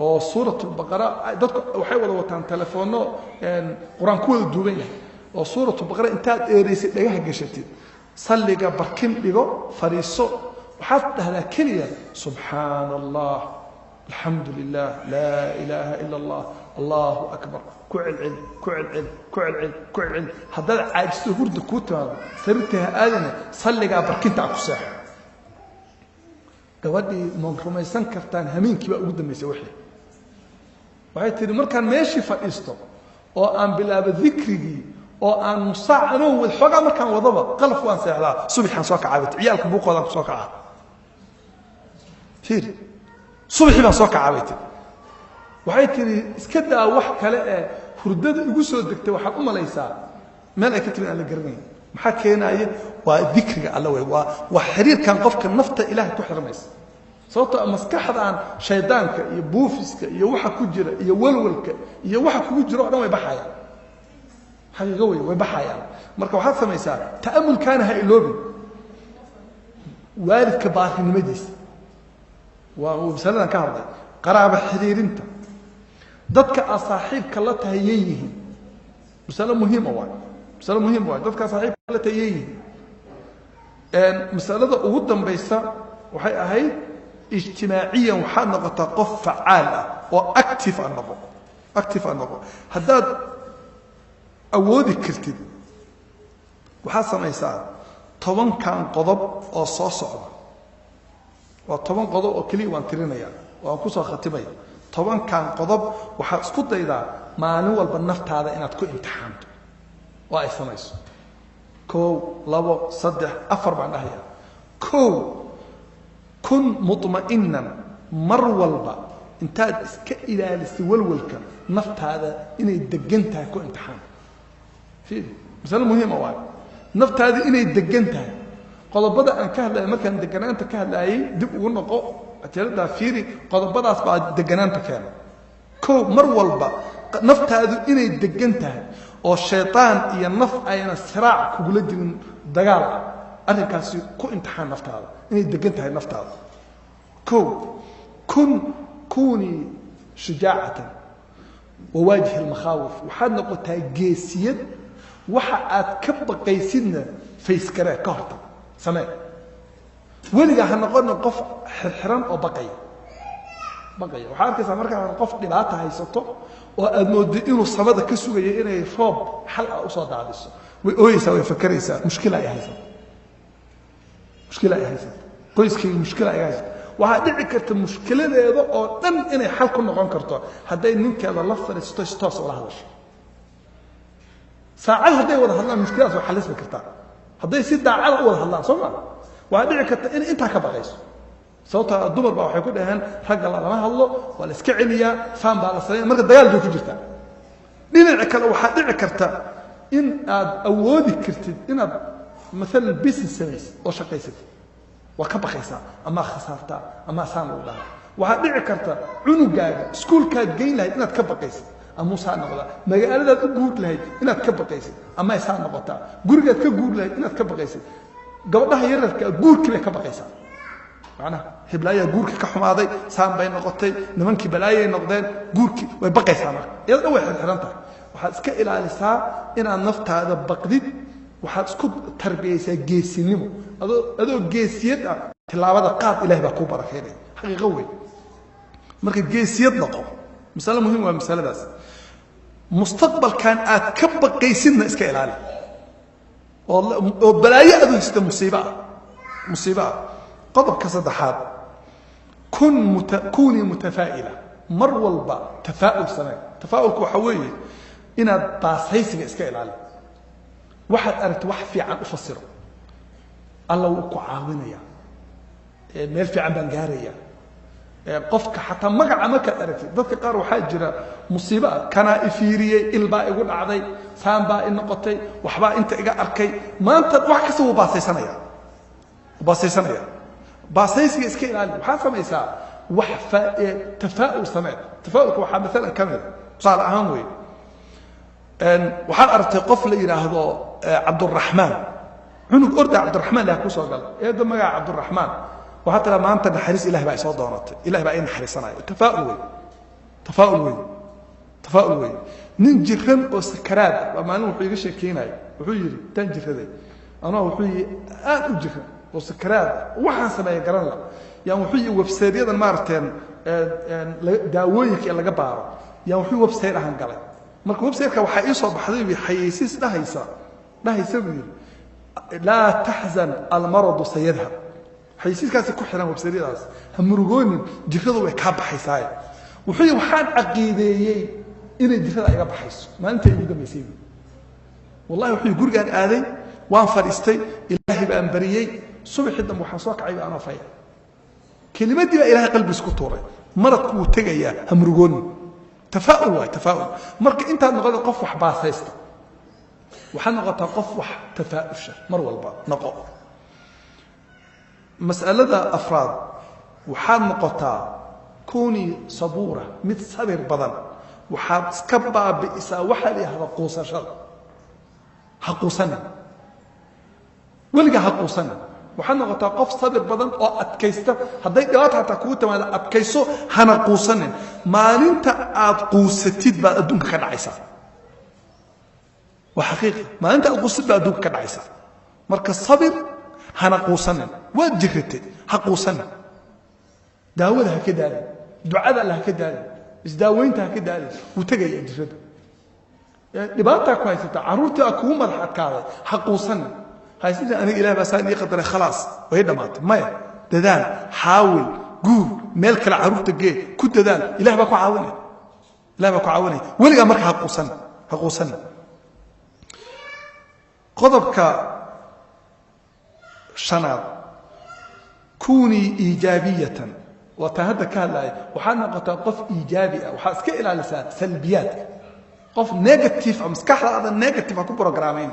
oo suuratul baqara dadku waxay wada wataan telefoonno quraan ku wada duuban yahay oo suuratul baqara intaad eeraysid dhagaha gashatid salliga barkin dhigo fariiso waxaad dhahdaa kaliya subhanallah alhamdulillah la ilaha illa allah allahu akbar kucil haddaad caajisto hurda kuu timaado sariirtaha aadana salligaa barkinta ku seexo gabadhii ma rumaysan kartaan hameenkii baa ugu dambaysay waxay tiri markaan meeshii fadhiisto oo aan bilaabo dhikrigii oo aan musaacano wad xogaa markaan wadaba qalaf waan seexdaa subaxan soo kacay ciyaalka buuqoodan soo kacay fiir subaxii baan soo kacay waxay tiri iska daa wax kale ee hurdada igu soo degtay waxaad u malaysaa meel ay ka tirin aan la garanayn maxaa keenaya waa dhikriga alla way waa xiriirkan qofka nafta ilaahay ku xirmaysa sababtoo maskaxdaan shaydaanka iyo buufiska iyo waxa ku jira iyo walwalka iyo waxa ku jira oo dhan way baxayaan xaqiiqo way baxayaan marka waxaad samaysaa ta'ammulkaana ha iloobin waalidka baarinimadiisa waa masaladan ka hadlay qaraabo xiriirinta dadka saaxiibka la tahayeeyeen mas'alo muhiim ah dadka saaxiibka la tahayeeyeen masalada ugu dambaysa waxay ahayd ijtimaaciyan waxaa noqotaa qof facaal ah oo active ah noqo haddaad awoodi kartid waxaa samaysaa 10 kan qodob oo soo socda waa 10 qodob oo kaliya waan tirinaya waan ku soo khatimay 10 kan qodob waxa isku daydaa maalin walba naftaada inaad ku imtixaanto waa ay samayso 1 2 3 4 baan dhahayaa 1 kun mutma'innan mar walba intaad iska ilaalisay walwalka naftaada inay degan tahay ku imtixaan fiid misal muhiim ah naftaada inay degan tahay qodobada aan ka hadlay markaan deganaanta ka hadlayay dib ugu noqo ajalada fiiri qodobadaas baa deganaanta keena ko mar walba naftaadu inay degan tahay oo shaytaan iyo naf ayna siraac kugula jirin dagaal arrinkaasi ku imtixaan naftaada inay degan tahay naftaada ko كوني شجاعة وواجه المخاوف وحد نقطة جيسيد وحد كبر قيسنا في سكرة كهرباء سماء ولقى هنقول نقف حرام أو بقية وحد كذا مركز نقف قلعتها يسطو وأنودينه الصمد كسوة إنه يفوق حلقة قصاد عدسه ويسا ويفكر يسا مشكلة يا هيثم مشكلة يا هيثم كويس كي مشكلة يا هيثم وهذه كانت المشكلة هذا أو دم إنه حل كنا قام كرتوا هذا إنك هذا لفظ استوس ولا هذا ساعة هذا ولا هذا المشكلة وحلس بكرتا هذا يصير داعي ولا هذا صح وهذه كانت إن أنت كبغيس صوت الدمر بقى حيكون هن رجع الله الله ولا سكعليا فهم بعد السنة مرة دجال جو كجرتا لين عكلا وحدة عكرتا إن أودي كرتد إن مثلا بيزنس سنس أو شقيست وكبخيسا أما خسارتا أما سان الله وهذا عكرتا عنقاga iskuulka geyn lahayd inaad ka baqaysid ama saan noqda magaalada u guud lahayd inaad ka baqaysid ama saan noqota guriga ka guud lahayd inaad ka baqaysid gabadhaha yararka guurkiiba ka baqaysaa macnaha hiblaya guurka ka xumaaday saan bay noqotay nimankii balaayay noqdeen guurkii way baqaysaa marka iyada way xirxirantahay waxaad iska ilaalisaa inaad naftaada baqdid waxaad isku tarbiyaysaa geesinimo adoo geesiyad ah tilaabada qaad ilaahay baa ku barakeeyay xaqiiqo weyn marka geesiyad noqo mas'ala muhiim waa mas'aladaas mustaqbalkan aad ka baqaysidna iska ilaali oo balaayo aad haysto musiiba qodobka saddexaad كوني متفائلة مر والبا تفاؤل سنة تفاؤلك وحوي إن باصيسك إسكايل عليه واحد أردت واحد في عن أفسره الله وكعاونيا ميل في عن بنجاريا قفك حتى مقع مك أردت ذاتك قارو حاجرة مصيبة كان إفيرية الباء يقول عضي فان باء النقطي وحبا أنت إجا أركي ما أنت وحكسه باصيسانيا باصيسانيا باصيسك إسكايل عليه وحاسم إساء وحفا تفاؤل سنة تفاؤلك وحا مثلا كامل صار أهم وين وحال أردت قفل إلى هذا عبد الرحمن عنق أرد عبد الرحمن له كوسا قال يا دم يا عبد الرحمن وحتى لما أنت نحرس إله بقى يسوى دورات إله بقى ينحرس أنا تفاؤل وين ننجرهم وسكرات وما أنا وحي غش كيناي وحي تنجر هذي أنا وحي أنجرهم وسكرات وحاسب يا جرنا يا وحي وبسيريا المارتين داويك إلا جبارة يا وحي وبسير هنقلي marka website-ka waxa ii soo baxday xayeysiis dhahaysa la tahzan al marad sayadha xayeysiiskaas ku xiran website-daas hamurugoonin jiradu way ka baxaysaa waxaan aqiideeyay inay jirada iga baxayso maanta ugu dambeysay wallahi wuxuu gurigaan aaday waan fariistay ilaahi baan bariyay subaxii waxaan soo kacay ana fay kalimadii baa ilaahay qalbiis ku tuuray maradku uu tagaya hamurugoonin تفاؤل مرك أنت نقول قف وح باثيست وحنا نقطع قف وح تفاؤش مر والبا نقط مسألة ذا أفراد وحنا نقطع كوني صبورة متصبر بدن وحاب سكبا بإسا وحلي هذا قوس شر حقوسنا ولقى حقوسنا وحنا نقطع قف صبر بدن أو أتكيسته هذا قلات حتى كوت ما أتكيسه هنا قوسنا ما أنت أتقوستيد بأدونك كنعيسى وحقيقة ما أنت أتقوستيد بأدونك كنعيسى مركز صبر هنا قوسنا وجهته حقوسنا داولها كده دعاء لها كده إز داوينتها كده وتجي الجسد dhibaataa ku haysata caruurtii aa kugu madax adkaaday xaquusan haysida aniga ilaah baa saan ii qadaray khalaas way dhamaatay maya dadaal xaawil guur meel kale caruurta gee ku dadaal ilaah baa ku caawinay weligaa marka xaquusan qodobka shanaad كوني إيجابية وتهدى كهلا وحنا قف إيجابي وحاسك إلى لسان سلبيات قف نيجاتيف أم سكحة هذا نيجاتيف أكو برنامجين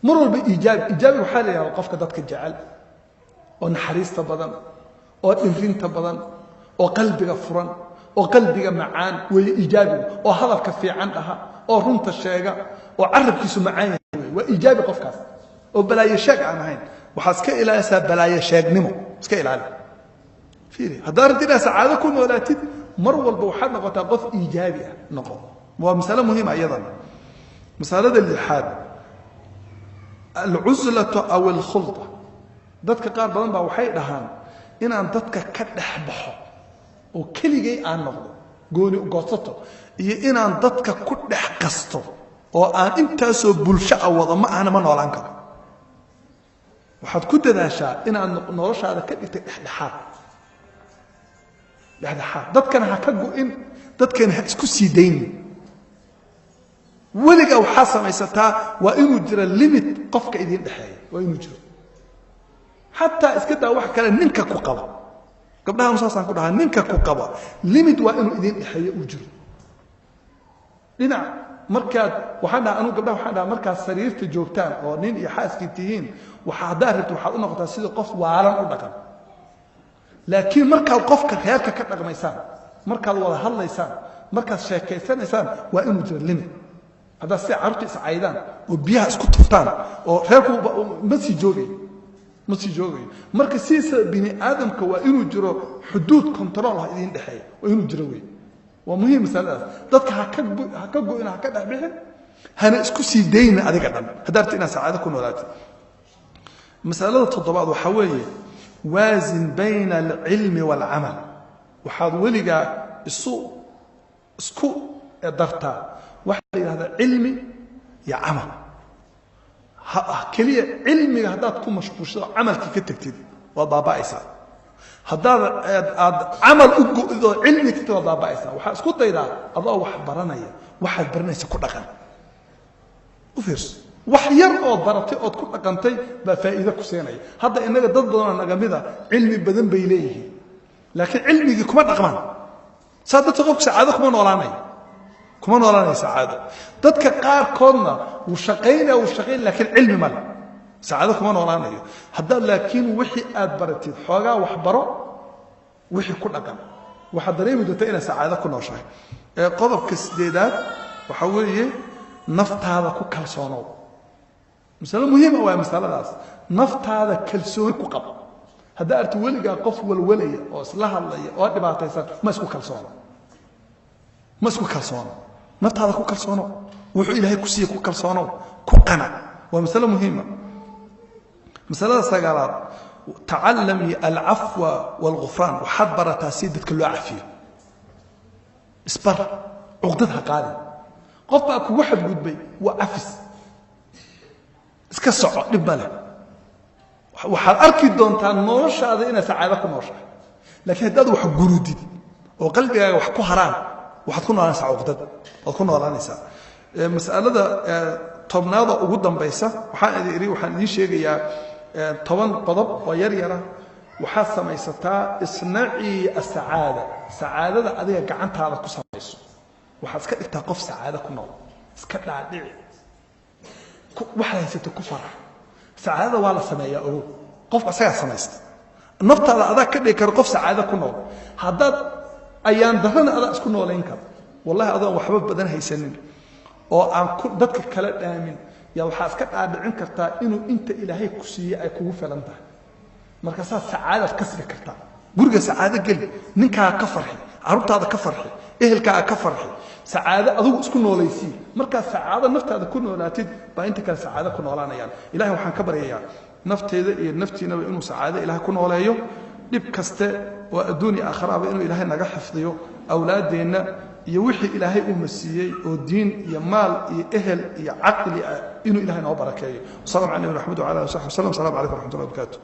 مروا بإيجابي وحالي يا قف كذاتك الجعل ونحريس تبضن وإنفين تبضن وقلبك فرن وقلبك معان وإيجابي وهذا كفي عنها ورنت الشيء وعرب كيسو معايا وإيجابي قف كاس وبلا يشاق عن هين وحاسك إلى لسان بلا يشاق نمو اسكا الى علم فيري هدارت الى سعاده كن ولا تد مرول بوحد نقطه قف ايجابي نقطه ومساله مهمه ايضا مساله الالحاد العزله او الخلطه dadka qaar badan baa waxay dhahaan inaan dadka ka dhaxbaxo oo keligay aan noqdo gooni u goosato iyo inaan dadka ku dhax qasto oo aan intaasoo bulsho wada ma ahna ma noolaan karo waxaad ku dadaashaa inaad noloshaada ka dhigtay dhexdhexaad dadkana ha ka go'in dadkana ha isku sii daynin weliga waxaa samaysataa waa inuu jiro limit qofka idin dhexeeya waa inuu jiro xataa iska daa wax kale ninka ku qaba gabdhaha musaasaan ku dhahaa ninka ku qaba limit waa inuu idin dhexeeya uu jiro dhinac markaad waxaan dhahaa anu gabdhaha waxaan dhahaa markaad sariirta joogtaan oo nin iyo xaaskii tihiin waxaa haddaad rabto waxaad u noqotaa sidii qof waalan u dhaqan laakiin markaad qofka reerka ka dhaqmaysaan markaad wada hadlaysaan markaad sheekaysanaysaan waa inuu jiro limit haddaad si carruurta iscaydaan oo biyaha isku tuftaan oo reerku ma sii joogayo marka siisa bini aadamka waa inuu jiro xuduud control ah idin dhexeeya waa inuu jiro wey ومهم مسألة ضدك هكجو إن هكذا بيحن هنا اسكو سيدين هذيك الدم هدرت إن سعادة كون ولاد مسألة التضباط وحوي وازن بين العلم والعمل وحاولي جا السوق اسكو درتا واحد هذا علمي يا عمل كلية علمي هذا تكون مشبوش عمل كتكتير وضابع إسا هذا عمل إذا علمي كتير وضابع إسا وحاسكت إذا الله واحد برنايا كل رقم وفيرس وحير أو برتي أو كل رقمتي بفائدة كسينة هذا إنك ضدنا نجمده علمي بدن بيليه لكن علمي كمان رقمان سادة تقولك سعادة كمان ولا سعادة ضدك قار كنا وشقين لكن علمي مال سعادة كمان ولا هذا لكن وحي أدبرتي حاجة وحبره وحي كل رقم وحضريه بدتين سعادة كنا وشاي قضب كسديدات وحويه نفط هذا كالسونو مسألة مهمة وهي مسألة ناس نفط هذا كالسون كقب هذا أرتولي قف والولي أو صلاح الله أو أدبار تيسان ما اسمه كالسونو نفط هذا كالسونو وحو إلهي كسيه كالسونو كقنا ومسألة مهمة مسألة سجارات تعلمي العفو والغفران وحبر تاسيدة كل عافية اسبر عقدتها قالي قف أكو واحد قد بي وعفس اسكسع لباله وحال أركي دونتان نوش هذا إنا سعادك نوش لكن هذا وحق قرودي وقلبي وحكو حرام وحتكون على نساء عقدت وحتكون على نساء مسألة طبناضة قدام بيسا وحان إذي وحان إذي شيء طبن قضب ويريرة وحاسة ميستا اصنعي السعادة هذه قعنتها على كسر ميسو وحاسك اكتاقف سعادة كنو اسكت عدعي واحد يسيت كفر سعادة ولا سمايا أرو قف أسيا سمايست النفط على أذاك كده يكرقف سعادة كنو هذا أيام دهنا أذا أسكن ولا ينكر والله أذا وحبب بدن هيسنين أو عن كل ذاتك كلا آمن يا وحاسك عدعين كرتا إنه أنت إلهي كسية أكون فلنته مركزات سعادة كسر كرتا برجع سعادة قل نكا كفرحي عربت هذا كفرحي إهلك كفرحي سعادة أذوق اسكن ولا يسي مركز سعادة نفط هذا كله ولا تد فأنت كان سعادة كن ولا نيان إلهي وحن كبر يعني نفط هذا نفتي نبي إنه سعادة إلهي كن ولا يو لب كسته وأدوني آخر بإنه إلهي نجح حفظيه أولادنا iyo wixii ilaahay uu masiyey oo diin iyo maal iyo ehel iyo caqli ah inuu ilaahay noo barakeeyo sallallahu alayhi wa sallam wa ala alihi wa sahbihi sallam. Assalamu alaykum wa rahmatullahi wa barakatuh.